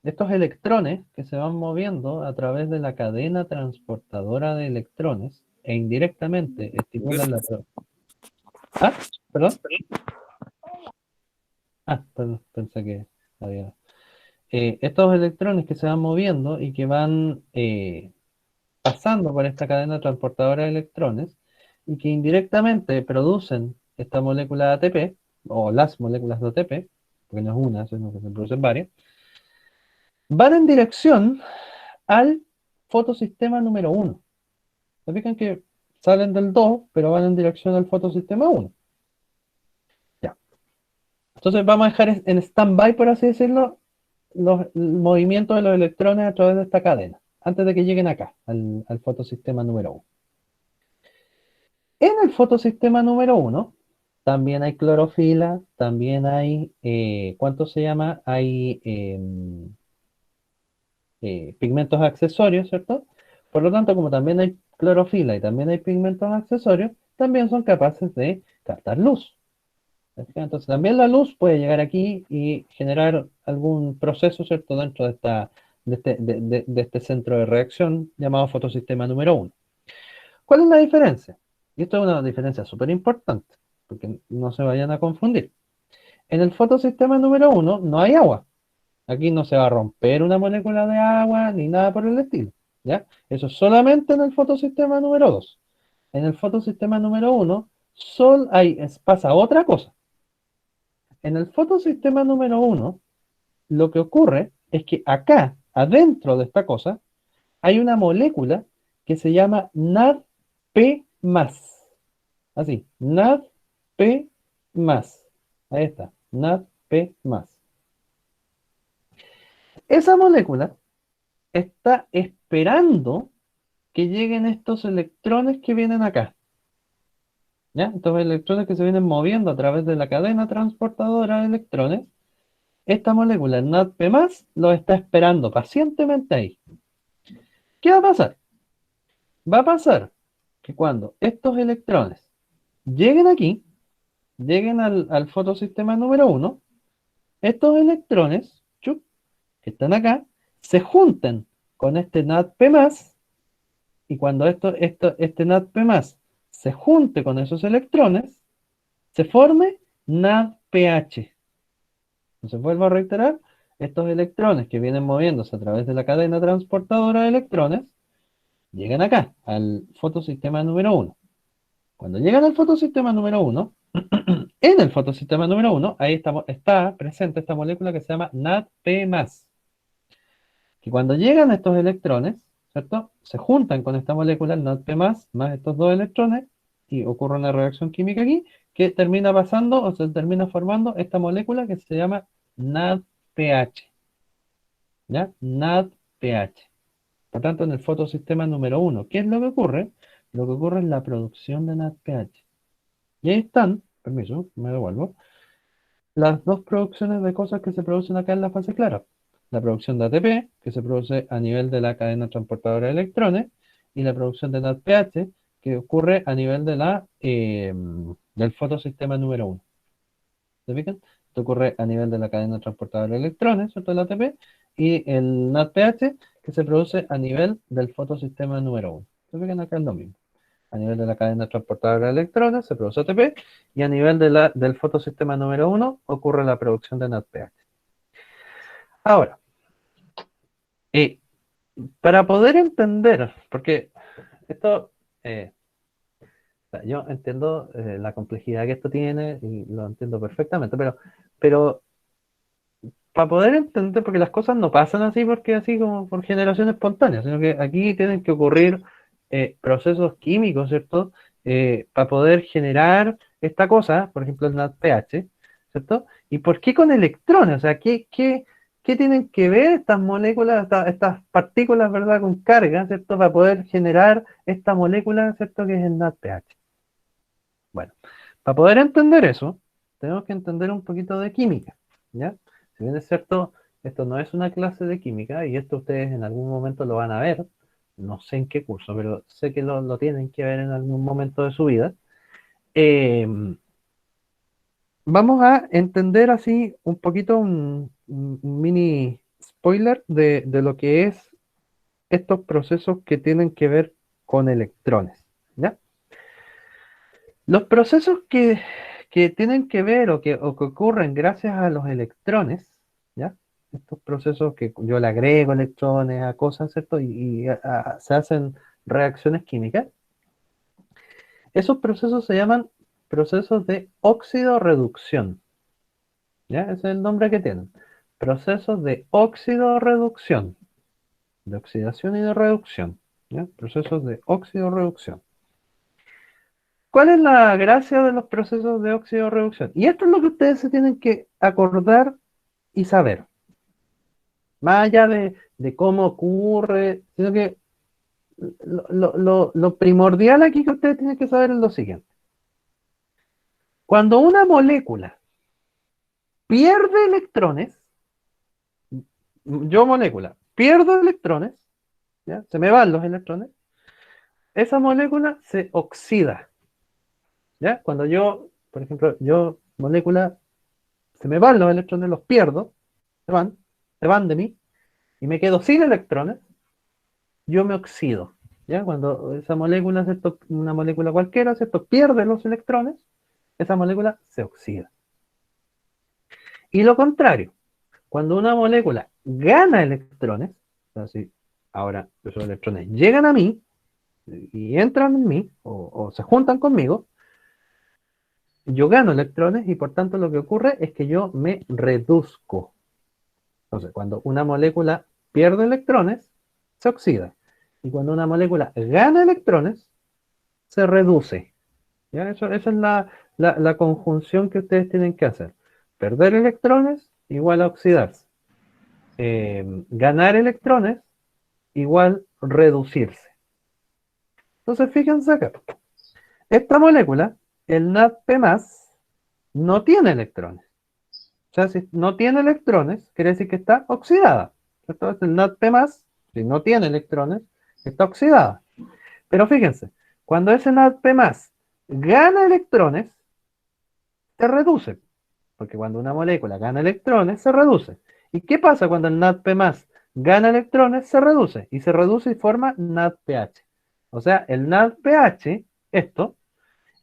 estos electrones que se van moviendo a través de la cadena transportadora de electrones e indirectamente estimulan la... ¿Ah? ¿Perdón? Ah, perdón, pensé que había... estos electrones que se van moviendo y que van pasando por esta cadena transportadora de electrones y que indirectamente producen esta molécula de ATP, o las moléculas de ATP, porque no es una, sino que se producen varias, van en dirección al fotosistema número uno. ¿Se fijan que salen del 2, pero van en dirección al fotosistema uno? Ya. Entonces vamos a dejar en stand-by, por así decirlo, el movimiento de los electrones a través de esta cadena, antes de que lleguen acá, al fotosistema número uno. En el fotosistema número uno también hay clorofila, también hay, ¿cuánto se llama? Hay pigmentos accesorios, ¿cierto? Por lo tanto, como también hay clorofila y también hay pigmentos accesorios, también son capaces de captar luz. Entonces, también la luz puede llegar aquí y generar algún proceso, ¿cierto? Dentro de este centro de reacción llamado fotosistema número uno. ¿Cuál es la diferencia? Y esto es una diferencia súper importante, porque no se vayan a confundir. En el fotosistema número uno no hay agua. Aquí no se va a romper una molécula de agua ni nada por el estilo. ¿Ya? Eso es solamente en el fotosistema número 2. En el fotosistema número 1 pasa otra cosa. En el fotosistema número 1 lo que ocurre es que acá, adentro de esta cosa, hay una molécula que se llama NADP+. Así, NADP+. Ahí está, NADP+. Esa molécula está esperando que lleguen estos electrones que vienen acá. ¿Ya? Estos electrones que se vienen moviendo a través de la cadena transportadora de electrones. Esta molécula, el NADP+, lo está esperando pacientemente ahí. ¿Qué va a pasar? Va a pasar que cuando estos electrones lleguen aquí, lleguen al fotosistema número 1, estos electrones, chup, que están acá, se junten con este NADP+, y cuando este NADP+ se junte con esos electrones, se forme NADPH. Entonces vuelvo a reiterar, estos electrones que vienen moviéndose a través de la cadena transportadora de electrones, llegan acá, al fotosistema número 1. Cuando llegan al fotosistema número 1, en el fotosistema número 1, ahí está presente esta molécula que se llama NADP+. Que cuando llegan estos electrones, ¿cierto? Se juntan con esta molécula, el NADP+, más estos dos electrones, y ocurre una reacción química aquí, que termina pasando, o se termina formando esta molécula que se llama NADPH. ¿Ya? NADPH. Por tanto, en el fotosistema número 1, ¿qué es lo que ocurre? Lo que ocurre es la producción de NADPH. Y ahí están, permiso, me devuelvo, las dos producciones de cosas que se producen acá en la fase clara. La producción de ATP, que se produce a nivel de la cadena transportadora de electrones, y la producción de NADPH, que ocurre a nivel del fotosistema número 1. ¿Se fijan? Esto ocurre a nivel de la cadena transportadora de electrones, ¿cierto? El ATP, y el NADPH, que se produce a nivel del fotosistema número 1. ¿Se fijan? Acá es lo mismo. A nivel de la cadena transportadora de electrones se produce ATP, y a nivel del fotosistema número 1 ocurre la producción de NADPH. Ahora, eh, para poder entender, porque esto, o sea, yo entiendo la complejidad que esto tiene y lo entiendo perfectamente, pero para poder entender, porque las cosas no pasan así porque así como por generación espontánea, sino que aquí tienen que ocurrir procesos químicos, ¿cierto? Para poder generar esta cosa, por ejemplo el NADPH, ¿cierto? ¿Y por qué con electrones? O sea, ¿qué tienen que ver estas moléculas, estas partículas, ¿verdad? Con carga, ¿cierto? Para poder generar esta molécula, ¿cierto? Que es el NADPH. Bueno, para poder entender eso, tenemos que entender un poquito de química, ¿ya? Si bien es cierto, esto no es una clase de química, y esto ustedes en algún momento lo van a ver, no sé en qué curso, pero sé que lo tienen que ver en algún momento de su vida. Eh, Vamos a entender así un poquito un mini spoiler de lo que es estos procesos que tienen que ver con electrones, ¿ya? Los procesos que que tienen que ver o que ocurren gracias a los electrones, ¿ya? Estos procesos que yo le agrego electrones a cosas, ¿cierto? Se hacen reacciones químicas. Esos procesos se llaman procesos de óxido-reducción, ¿ya? Ese es el nombre que tienen. Procesos de óxido-reducción, de oxidación y de reducción, ¿ya? Procesos de óxido-reducción. ¿Cuál es la gracia de los procesos de óxido-reducción? Y esto es lo que ustedes se tienen que acordar y saber. Más allá de cómo ocurre, sino que lo primordial aquí que ustedes tienen que saber es lo siguiente. Cuando una molécula pierde electrones, yo molécula, pierdo electrones, ¿ya? Se me van los electrones, esa molécula se oxida, ¿ya? Cuando yo, por ejemplo, yo molécula, se me van los electrones, los pierdo, se van de mí, y me quedo sin electrones, yo me oxido, ¿ya? Cuando esa molécula, ¿cierto? Una molécula cualquiera, ¿cierto? Pierde los electrones, esa molécula se oxida. Y lo contrario, cuando una molécula gana electrones, o sea, si ahora esos electrones llegan a mí y entran en mí o se juntan conmigo, yo gano electrones y por tanto lo que ocurre es que yo me reduzco. Entonces, cuando una molécula pierde electrones, se oxida. Y cuando una molécula gana electrones, se reduce. ¿Ya? Esa es la conjunción que ustedes tienen que hacer. Perder electrones igual a oxidarse. Ganar electrones igual reducirse. Entonces, fíjense acá. Esta molécula, el NADP+, no tiene electrones. O sea, si no tiene electrones, quiere decir que está oxidada. Entonces, el NADP+, si no tiene electrones, está oxidada. Pero fíjense, cuando ese NADP+, gana electrones, se reduce. Porque cuando una molécula gana electrones, se reduce. ¿Y qué pasa cuando el NADP+ gana electrones? Se reduce. Y se reduce y forma NADPH. O sea, el NADPH, esto,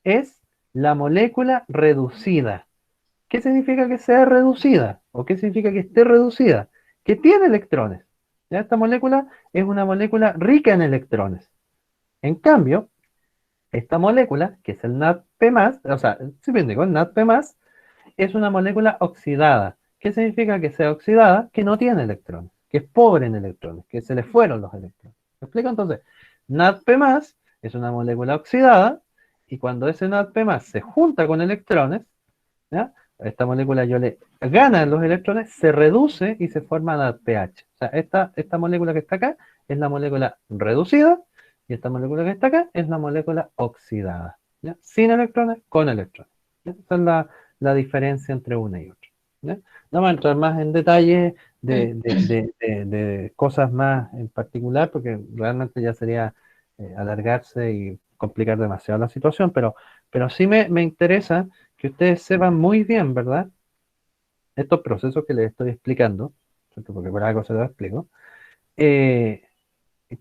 es la molécula reducida. ¿Qué significa que sea reducida? ¿O qué significa que esté reducida? Que tiene electrones. ¿Ya? Esta molécula es una molécula rica en electrones. En cambio, esta molécula, que es el NADP+, o sea, simplemente con NADP+, es una molécula oxidada. ¿Qué significa que sea oxidada? Que no tiene electrones, que es pobre en electrones, que se le fueron los electrones. ¿Me explico? Entonces, NADP+ es una molécula oxidada y cuando ese NADP+ se junta con electrones, ¿ya? Esta molécula yo le gana los electrones, se reduce y se forma NADPH. O sea, esta molécula que está acá es la molécula reducida y esta molécula que está acá es la molécula oxidada. ¿Ya? Sin electrones, con electrones. ¿Ya? Esa es la diferencia entre una y otra. ¿Ya? No vamos a entrar más en detalle de cosas más en particular, porque realmente ya sería alargarse y complicar demasiado la situación, pero sí me interesa que ustedes sepan muy bien, ¿verdad? Estos procesos que les estoy explicando, ¿cierto? Porque por algo se los explico, eh,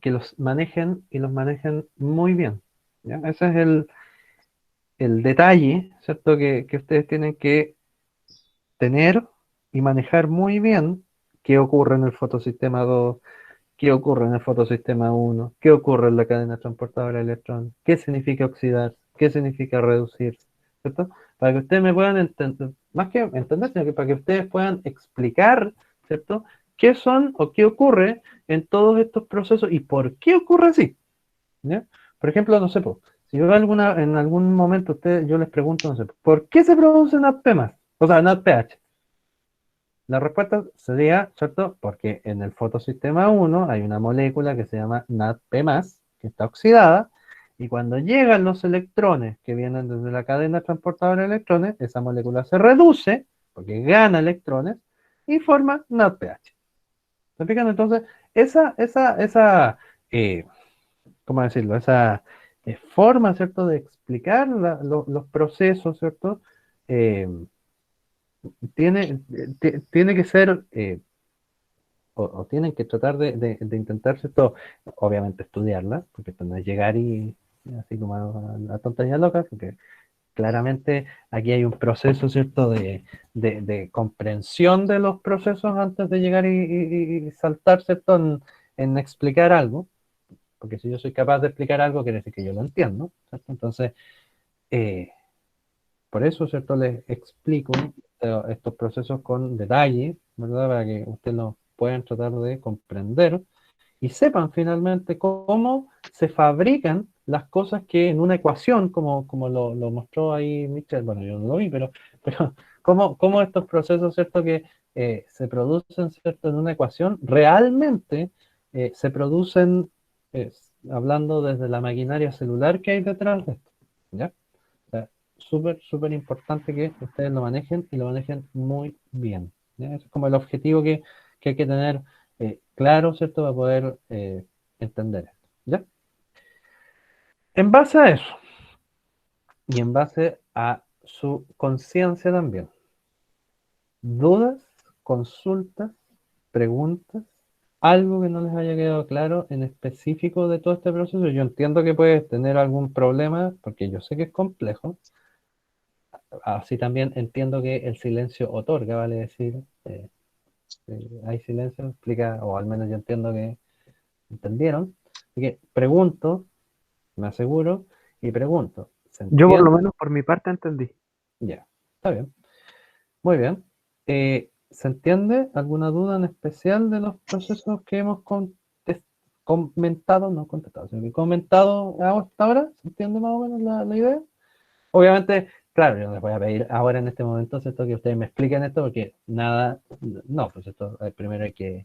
que los manejen y los manejen muy bien. ¿Ya? Ese es el detalle, ¿cierto? Que ustedes tienen que tener y manejar muy bien qué ocurre en el fotosistema 2, qué ocurre en el fotosistema 1, qué ocurre en la cadena transportadora de electrones, qué significa oxidar, qué significa reducirse, ¿cierto? Para que ustedes me puedan entender, más que entender, sino que para que ustedes puedan explicar, ¿cierto? ¿Qué son o qué ocurre en todos estos procesos y por qué ocurre así? ¿Ya? Por ejemplo, no sé, po, si yo en algún momento yo les pregunto, no sé, ¿por qué se produce NADP+? O sea, NADPH. La respuesta sería, ¿cierto? Porque en el fotosistema 1 hay una molécula que se llama NADP+, que está oxidada, y cuando llegan los electrones que vienen desde la cadena transportadora de electrones, esa molécula se reduce, porque gana electrones, y forma NADPH. ¿Se fijan? Entonces, esa eh, ¿cómo decirlo? Esa forma, ¿cierto?, de explicar los procesos, ¿cierto? Eh, tiene que ser o tienen que tratar de intentar, ¿cierto? Obviamente estudiarla, porque esto no es llegar y así como a tonterías locas, porque claramente aquí hay un proceso, ¿cierto?, de comprensión de los procesos antes de llegar y saltar, ¿cierto?, en explicar algo, porque si yo soy capaz de explicar algo, quiere decir que yo lo entiendo, ¿cierto? Entonces, eh, por eso, ¿cierto?, les explico estos procesos con detalle, ¿verdad?, para que ustedes los puedan tratar de comprender y sepan finalmente cómo se fabrican las cosas que en una ecuación, como lo mostró ahí Mitchell, bueno, yo no lo vi, pero cómo estos procesos, ¿cierto?, que se producen, ¿cierto?, en una ecuación, realmente se producen, hablando desde la maquinaria celular que hay detrás de esto, ¿ya? O sea, súper, súper importante que ustedes lo manejen y lo manejen muy bien, ¿ya? Ese es como el objetivo que hay que tener claro, ¿cierto?, para poder entender esto, ¿ya? En base a eso, y en base a su conciencia también, dudas, consultas, preguntas, algo que no les haya quedado claro en específico de todo este proceso. Yo entiendo que puedes tener algún problema, porque yo sé que es complejo. Así también entiendo que el silencio otorga, vale decir, hay silencio, explica, o al menos yo entiendo que entendieron. Así que pregunto, me aseguro, y pregunto. ¿Se Yo por entiende? lo menos por mi parte entendí. Ya, está bien. Muy bien. ¿Se entiende alguna duda en especial de los procesos que hemos comentado? No contestado, sino que comentado hasta ahora. ¿Se entiende más o menos la idea? Obviamente, claro, yo les voy a pedir ahora en este momento, ¿cierto?, que ustedes me expliquen esto, porque nada, no, pues esto primero hay que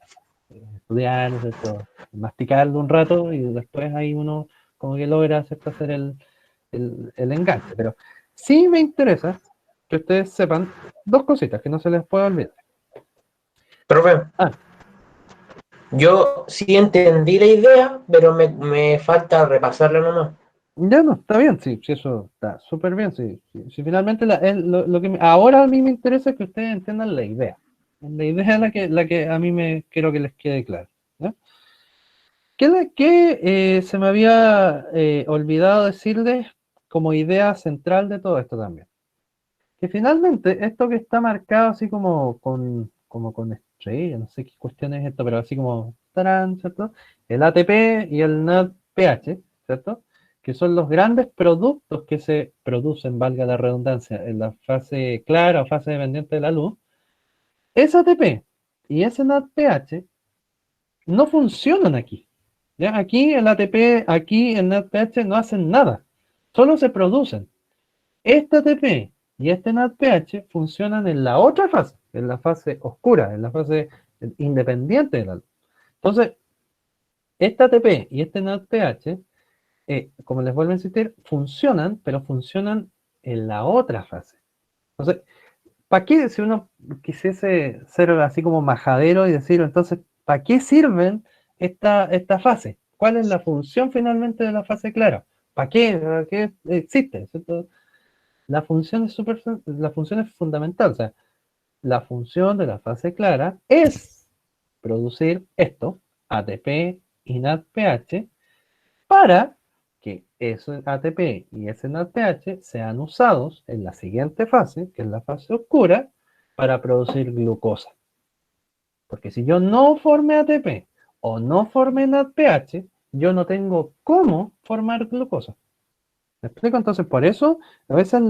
estudiar, ¿cierto?, masticarlo un rato y después ahí uno como que logra, ¿cierto?, hacer el enganche. Pero sí me interesa que ustedes sepan dos cositas que no se les pueda olvidar. Profe, Ah, yo sí entendí la idea, pero me falta repasarla nomás. ya no, está bien, sí, sí, eso está súper bien, sí, sí, sí, finalmente lo que ahora a mí me interesa es que ustedes entiendan la idea. La idea es la que a mí me quiero que les quede claro, ¿ya? ¿Qué se me había olvidado decirles como idea central de todo esto también? Que finalmente esto que está marcado así como con estrella, no sé qué cuestión es esto, pero así como tarán, ¿cierto? El ATP y el NADPH, ¿cierto? Que son los grandes productos que se producen, valga la redundancia, en la fase clara o fase dependiente de la luz. Ese ATP y ese NADPH no funcionan aquí. ¿Ya? Aquí el ATP, aquí el NADPH no hacen nada, solo se producen. Este ATP y este NADPH funcionan en la otra fase, en la fase oscura, en la fase independiente de la luz. Entonces, este ATP y este NADPH, como les vuelvo a insistir, funcionan, pero funcionan en la otra fase. Entonces, ¿para qué, si uno quisiese ser así como majadero y decir, entonces, ¿para qué sirven esta fase? ¿Cuál es la función finalmente de la fase clara? ¿Para qué? ¿Para qué existe? ¿Cierto? La función es fundamental. O sea, la función de la fase clara es producir esto, ATP y NADPH, para que ese ATP y ese NADPH sean usados en la siguiente fase, que es la fase oscura, para producir glucosa. Porque si yo no formé ATP o no formé NADPH, yo no tengo cómo formar glucosa. ¿Me explico? Entonces, por eso, a veces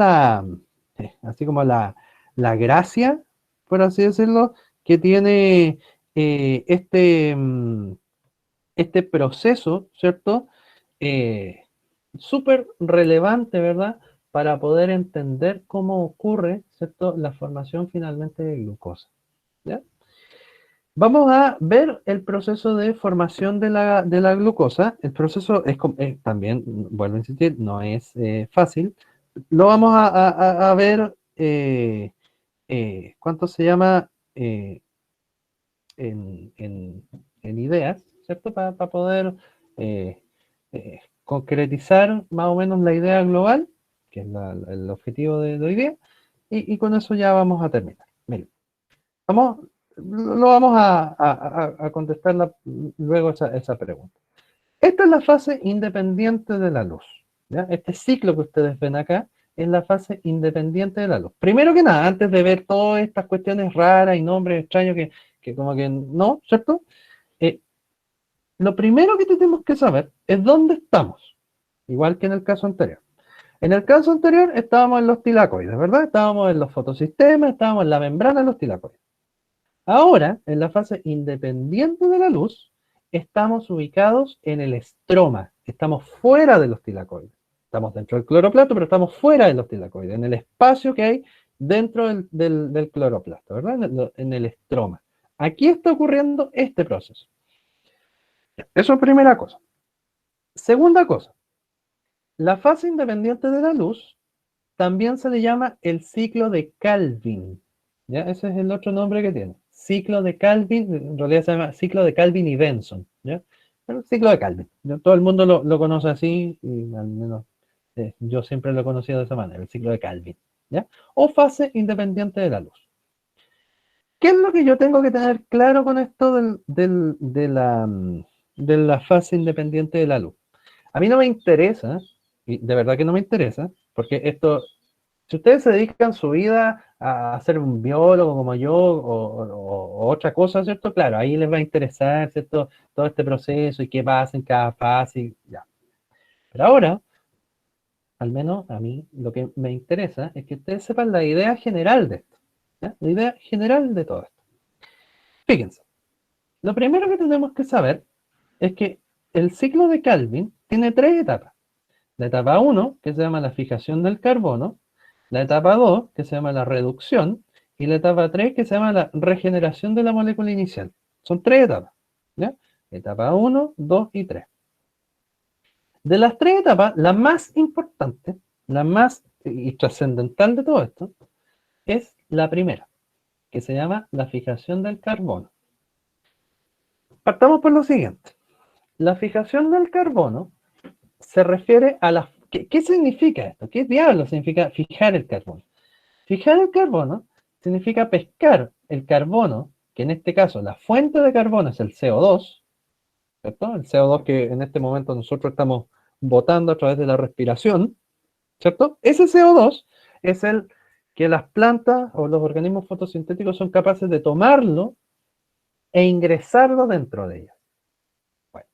así como la gracia, por así decirlo, que tiene este proceso, ¿cierto? Eh, Súper relevante, ¿verdad? Para poder entender cómo ocurre, ¿cierto?, la formación finalmente de glucosa. ¿Ya? Vamos a ver el proceso de formación de la glucosa. El proceso es también, vuelvo a insistir, no es fácil. Lo vamos a ver, ¿cuánto se llama? En ideas, ¿cierto? Para poder eh, concretizar más o menos la idea global, que es el objetivo de hoy día, y con eso ya vamos a terminar. Miren, vamos, lo vamos a contestar luego esa pregunta. Esta es la fase independiente de la luz, ¿ya? Este ciclo que ustedes ven acá es la fase independiente de la luz. Primero que nada, antes de ver todas estas cuestiones raras y nombres extraños que como que no, ¿cierto? Lo primero que tenemos que saber es dónde estamos, igual que en el caso anterior. En el caso anterior estábamos en los tilacoides, ¿verdad? Estábamos en los fotosistemas, estábamos en la membrana de los tilacoides. Ahora, en la fase independiente de la luz, estamos ubicados en el estroma, estamos fuera de los tilacoides. Estamos dentro del cloroplasto, pero estamos fuera de los tilacoides, en el espacio que hay dentro del cloroplasto, ¿verdad? En el estroma. Aquí está ocurriendo este proceso. Eso es primera cosa. Segunda cosa, la fase independiente de la luz también se le llama el ciclo de Calvin. ¿Ya? Ese es el otro nombre que tiene. Ciclo de Calvin, en realidad se llama ciclo de Calvin y Benson. ¿Ya? Pero ciclo de Calvin. ¿Ya? Todo el mundo lo conoce así, y al menos yo siempre lo he conocido de esa manera, el ciclo de Calvin. ¿Ya? O fase independiente de la luz. ¿Qué es lo que yo tengo que tener claro con esto de la fase independiente de la luz? A mí no me interesa, y de verdad que no me interesa, porque esto, si ustedes se dedican su vida a ser un biólogo como yo o otra cosa, ¿cierto? Claro, ahí les va a interesar, ¿cierto? Todo este proceso y qué pasa en cada fase, y ya. Pero ahora, al menos a mí, lo que me interesa es que ustedes sepan la idea general de esto, ¿ya? La idea general de todo esto. Fíjense, lo primero que tenemos que saber es que el ciclo de Calvin tiene 3 etapas. La etapa 1, que se llama la fijación del carbono, la etapa 2, que se llama la reducción, y la etapa 3, que se llama la regeneración de la molécula inicial. Son 3 etapas, ¿ya? Etapa 1, 2 y 3. De las 3 etapas, la más importante, la más y trascendental de todo esto, es la primera, que se llama la fijación del carbono. Partamos por lo siguiente. La fijación del carbono se refiere a la... ¿Qué significa esto? ¿Qué diablos significa fijar el carbono? Fijar el carbono significa pescar el carbono, que en este caso la fuente de carbono es el CO2, ¿cierto? El CO2 que en este momento nosotros estamos botando a través de la respiración, ¿cierto? Ese CO2 es el que las plantas o los organismos fotosintéticos son capaces de tomarlo e ingresarlo dentro de ellas. Bueno,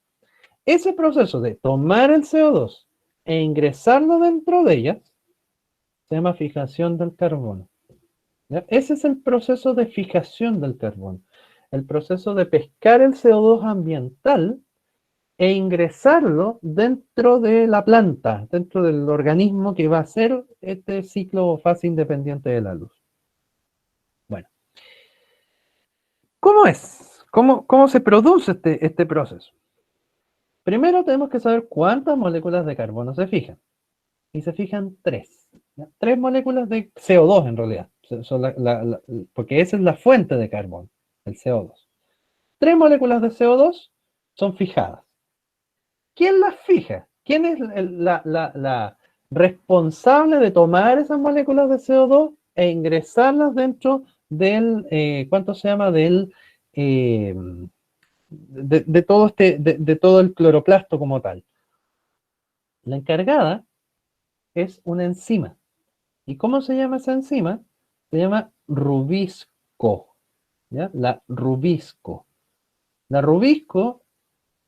ese proceso de tomar el CO2 e ingresarlo dentro de ellas se llama fijación del carbono. ¿Ya? Ese es el proceso de fijación del carbono. El proceso de pescar el CO2 ambiental e ingresarlo dentro de la planta, dentro del organismo que va a ser este ciclo o fase independiente de la luz. Bueno, ¿cómo es? ¿Cómo se produce este proceso? Primero tenemos que saber cuántas moléculas de carbono se fijan. Y se fijan 3. ¿Ya? 3 moléculas de CO2 en realidad. Porque esa es la fuente de carbono, el CO2. 3 moléculas de CO2 son fijadas. ¿Quién las fija? ¿Quién es la responsable de tomar esas moléculas de CO2 e ingresarlas dentro del, ¿cuánto se llama? De todo el cloroplasto como tal. La encargada es una enzima. ¿Y cómo se llama esa enzima? Se llama rubisco. ¿Ya? La rubisco. La rubisco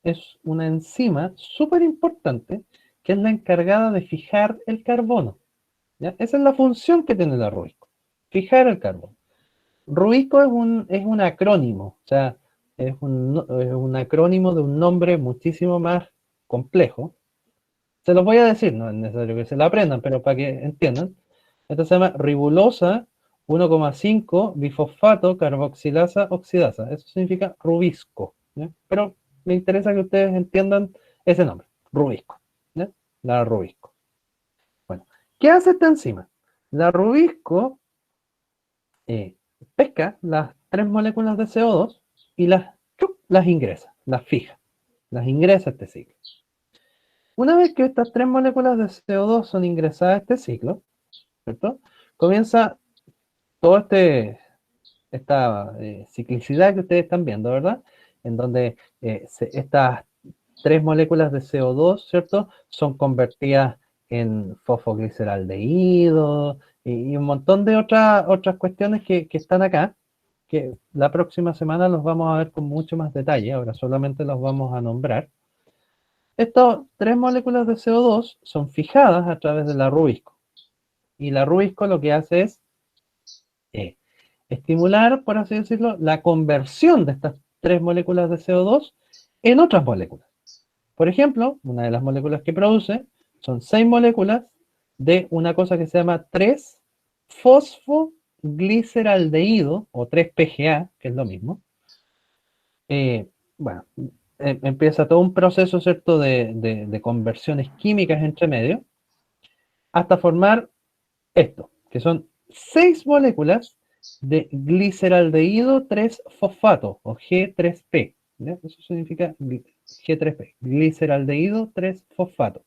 es una enzima súper importante que es la encargada de fijar el carbono. ¿Ya? Esa es la función que tiene la rubisco. Fijar el carbono. Rubisco es un acrónimo. O sea, es un acrónimo de un nombre muchísimo más complejo. Se los voy a decir, no es necesario que se lo aprendan, pero para que entiendan. Esto se llama ribulosa 1,5 bifosfato carboxilasa oxidasa. Eso significa rubisco. ¿Ya? Pero me interesa que ustedes entiendan ese nombre, rubisco. ¿Ya? La rubisco. Bueno, ¿qué hace esta enzima? La rubisco pesca las 3 moléculas de CO2 y las ingresa, las fija, las ingresa a este ciclo. Una vez que estas 3 moléculas de CO2 son ingresadas a este ciclo, ¿cierto? Comienza toda esta ciclicidad que ustedes están viendo, ¿verdad? En donde estas 3 moléculas de CO2, ¿cierto? Son convertidas en fosfogliceraldehído y un montón de otras cuestiones que están acá, que la próxima semana los vamos a ver con mucho más detalle, ahora solamente los vamos a nombrar. Estas 3 moléculas de CO2 son fijadas a través de la rubisco. Y la rubisco lo que hace es estimular, por así decirlo, la conversión de estas 3 moléculas de CO2 en otras moléculas. Por ejemplo, una de las moléculas que produce son 6 moléculas de una cosa que se llama 3-fosfogliceraldehído, o 3-PGA, que es lo mismo. Bueno, empieza todo un proceso, ¿cierto?, de conversiones químicas entre medio, hasta formar esto, que son 6 moléculas de gliceraldehído 3-fosfato, o G3P. ¿Ya? Eso significa G3P, gliceraldehído 3-fosfato.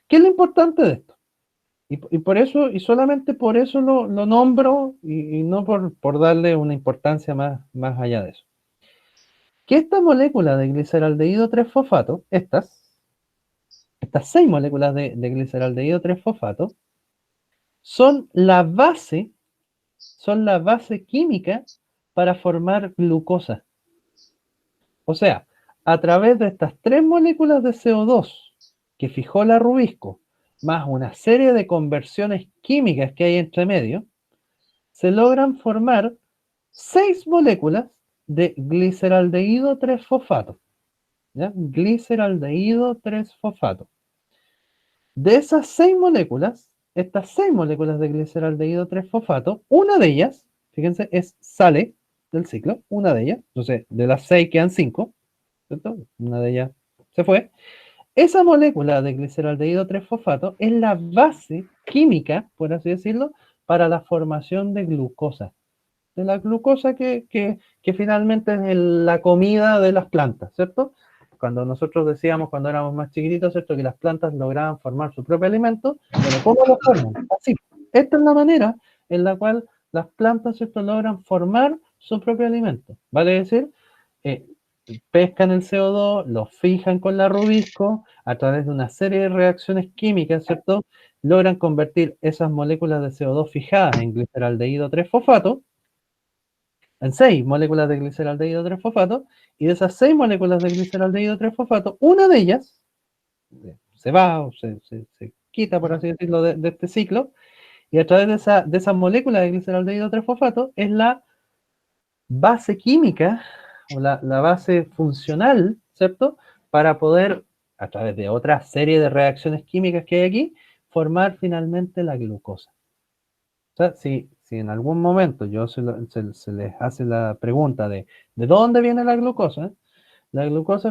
¿Qué es lo importante de esto? Y por eso, y solamente por eso lo nombro, y no por darle una importancia más allá de eso. Que esta molécula de gliceraldehído 3-fosfato, estas 6 moléculas de gliceraldehído 3-fosfato, son la base química para formar glucosa. O sea, a través de estas 3 moléculas de CO2 que fijó la rubisco, más una serie de conversiones químicas que hay entre medio, se logran formar 6 moléculas de gliceraldehído 3-fosfato. ¿Ya? Gliceraldehído 3-fosfato. De esas 6 moléculas, estas 6 moléculas de gliceraldehído 3-fosfato, una de ellas, fíjense, sale del ciclo, una de ellas, entonces de las 6 quedan 5, ¿cierto? Una de ellas se fue. Esa molécula de gliceraldehído 3-fosfato es la base química, por así decirlo, para la formación de glucosa. De la glucosa que finalmente es la comida de las plantas, ¿cierto? Cuando nosotros decíamos cuando éramos más chiquititos, ¿cierto?, que las plantas lograban formar su propio alimento. Bueno, ¿cómo lo forman? Así. Esta es la manera en la cual las plantas, ¿cierto?, logran formar su propio alimento. Vale decir, pescan el CO2, lo fijan con la rubisco, a través de una serie de reacciones químicas, ¿cierto?, logran convertir esas moléculas de CO2 fijadas en gliceraldehído 3-fosfato, en 6 moléculas de gliceraldehído 3-fosfato, y de esas 6 moléculas de gliceraldehído 3-fosfato, una de ellas se va o se quita, por así decirlo, de este ciclo, y a través de esa molécula de gliceraldehído 3-fosfato es la base química o la base funcional, ¿cierto?, para poder, a través de otra serie de reacciones químicas que hay aquí, formar finalmente la glucosa. O sea, si en algún momento se les hace la pregunta de dónde viene la glucosa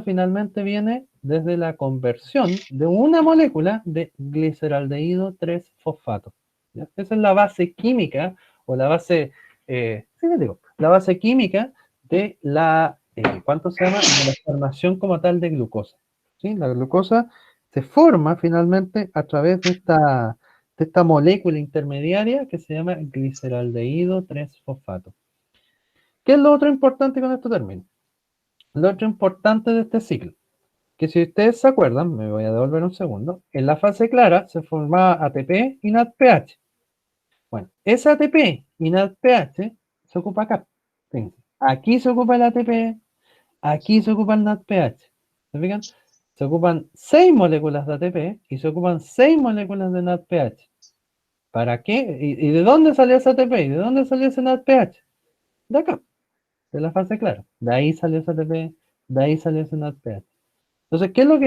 finalmente viene desde la conversión de una molécula de gliceraldehído 3-fosfato. ¿Ya? Esa es la base química, o la base, la base química de la, ¿cuánto se llama? De la formación como tal de glucosa. ¿Sí? La glucosa se forma finalmente a través de esta molécula intermediaria que se llama gliceraldehído 3-fosfato. ¿Qué es lo otro importante con este término? Lo otro importante de este ciclo, que si ustedes se acuerdan, me voy a devolver un segundo, en la fase clara se formaba ATP y NADPH. Bueno, ese ATP y NADPH se ocupa acá. Fíjense, aquí se ocupa el ATP, aquí se ocupa el NADPH. ¿Se fijan? Se ocupan 6 moléculas de ATP y se ocupan 6 moléculas de NADPH. ¿Para qué? ¿Y de dónde salió ese ATP? ¿Y de dónde salió ese NADPH? De acá, de la fase clara. De ahí salió ese ATP, de ahí salió ese NADPH. Entonces, ¿qué es lo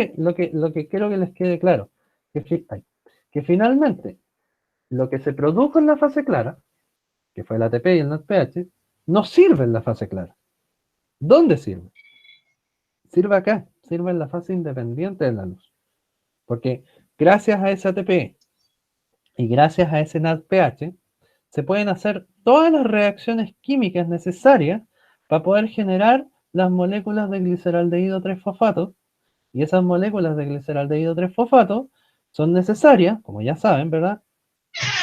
que quiero que les quede claro? Que finalmente, lo que se produjo en la fase clara, que fue el ATP y el NADPH, no sirve en la fase clara. ¿Dónde sirve? Sirve acá, sirve en la fase independiente de la luz. Porque gracias a ese ATP y gracias a ese NADPH, se pueden hacer todas las reacciones químicas necesarias para poder generar las moléculas de gliceraldehído 3-fosfato. Y esas moléculas de gliceraldehído 3-fosfato son necesarias, como ya saben, ¿verdad?,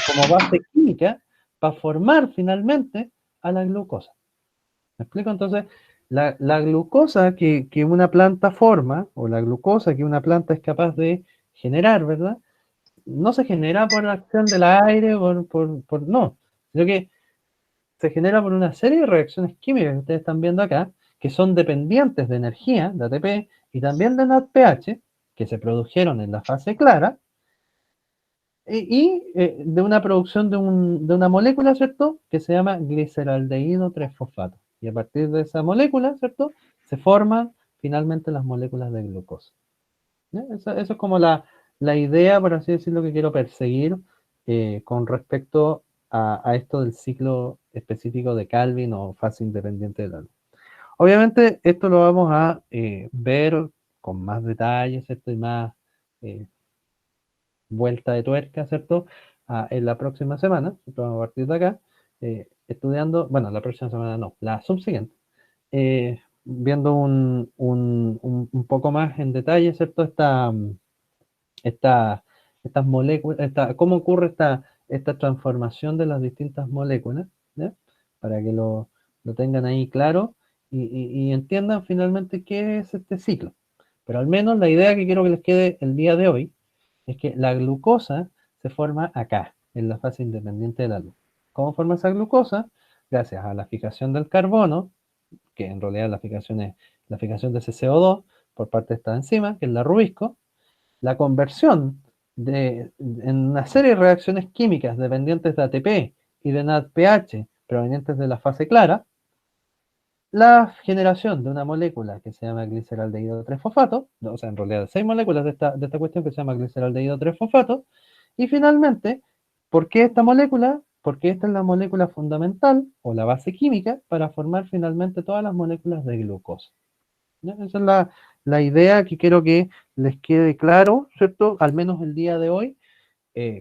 como base química para formar finalmente a la glucosa. ¿Me explico? Entonces, la glucosa que una planta forma, o la glucosa que una planta es capaz de generar, ¿verdad?, no se genera por la acción del aire, no, sino que se genera por una serie de reacciones químicas que ustedes están viendo acá, que son dependientes de energía, de ATP, y también de NADPH, que se produjeron en la fase clara, de una producción de una molécula, ¿cierto?, que se llama gliceraldehído 3-fosfato. Y a partir de esa molécula, ¿cierto?, se forman finalmente las moléculas de glucosa. Eso es como la idea, por así decirlo, que quiero perseguir con respecto a esto del ciclo específico de Calvin o fase independiente de la luz. Obviamente esto lo vamos a ver con más detalles, ¿cierto? Y más vuelta de tuerca, ¿cierto? En la próxima semana, vamos a partir de acá, estudiando, bueno, la próxima semana no, la subsiguiente, viendo un poco más en detalle, ¿cierto? Estas moléculas, cómo ocurre esta transformación de las distintas moléculas, ¿ya? Para que lo tengan ahí claro y entiendan finalmente qué es este ciclo. Pero al menos la idea que quiero que les quede el día de hoy es que la glucosa se forma acá, en la fase independiente de la luz. ¿Cómo forma esa glucosa? Gracias a la fijación del carbono, que en realidad la fijación es la fijación de ese CO2 por parte de esta enzima, que es la rubisco, la conversión en una serie de reacciones químicas dependientes de ATP y de NADPH provenientes de la fase clara, la generación de una molécula que se llama gliceraldehído 3-fosfato, o sea, en realidad 6 moléculas de esta cuestión que se llama gliceraldehído 3-fosfato, y finalmente, ¿por qué esta molécula? Porque esta es la molécula fundamental o la base química para formar finalmente todas las moléculas de glucosa. ¿Ya? Esa es la idea que quiero que les quede claro, ¿cierto? Al menos el día de hoy,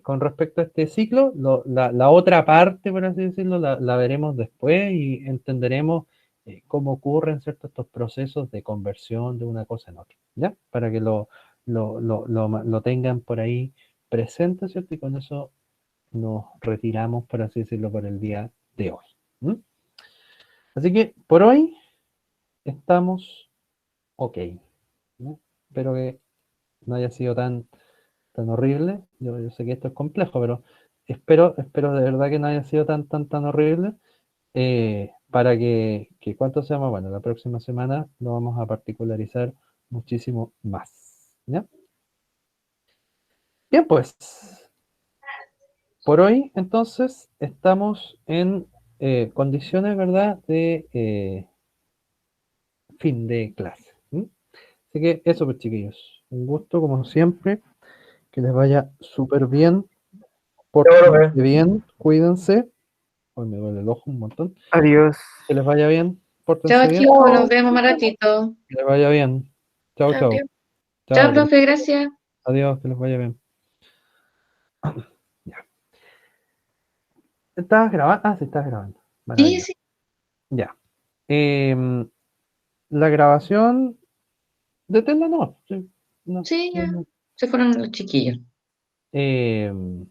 con respecto a este ciclo. La otra parte, por así decirlo, la veremos después y entenderemos cómo ocurren, ¿cierto?, estos procesos de conversión de una cosa en otra, ¿ya? Para que lo tengan por ahí presente, ¿cierto? Y con eso nos retiramos, por así decirlo, por el día de hoy. ¿Mm? Así que por hoy estamos ok, ¿no? Espero que no haya sido tan horrible. Yo sé que esto es complejo, pero espero de verdad que no haya sido tan horrible. Para que cuánto sea más bueno, la próxima semana lo vamos a particularizar muchísimo más. ¿Ya? Bien, pues, por hoy entonces estamos en condiciones, ¿verdad?, de fin de clase. ¿Mm? Así que eso, pues, chiquillos. Un gusto, como siempre. Que les vaya súper bien. Pórtense bien, cuídense. Hoy me duele el ojo un montón. Adiós. Que les vaya bien, pórtense Chao, bien. chicos, nos vemos más ratito. Que les vaya bien. Chao, Chao, chao. tío. Chao, Chao, profe, gracias. adiós, que les vaya bien. Ya. ¿Estabas grabando? Ah, sí, estás grabando. Sí, Maravilloso. sí, Ya. La grabación, deténla no. Sí, no, sí, ya. no. Se fueron los chiquillos. Em,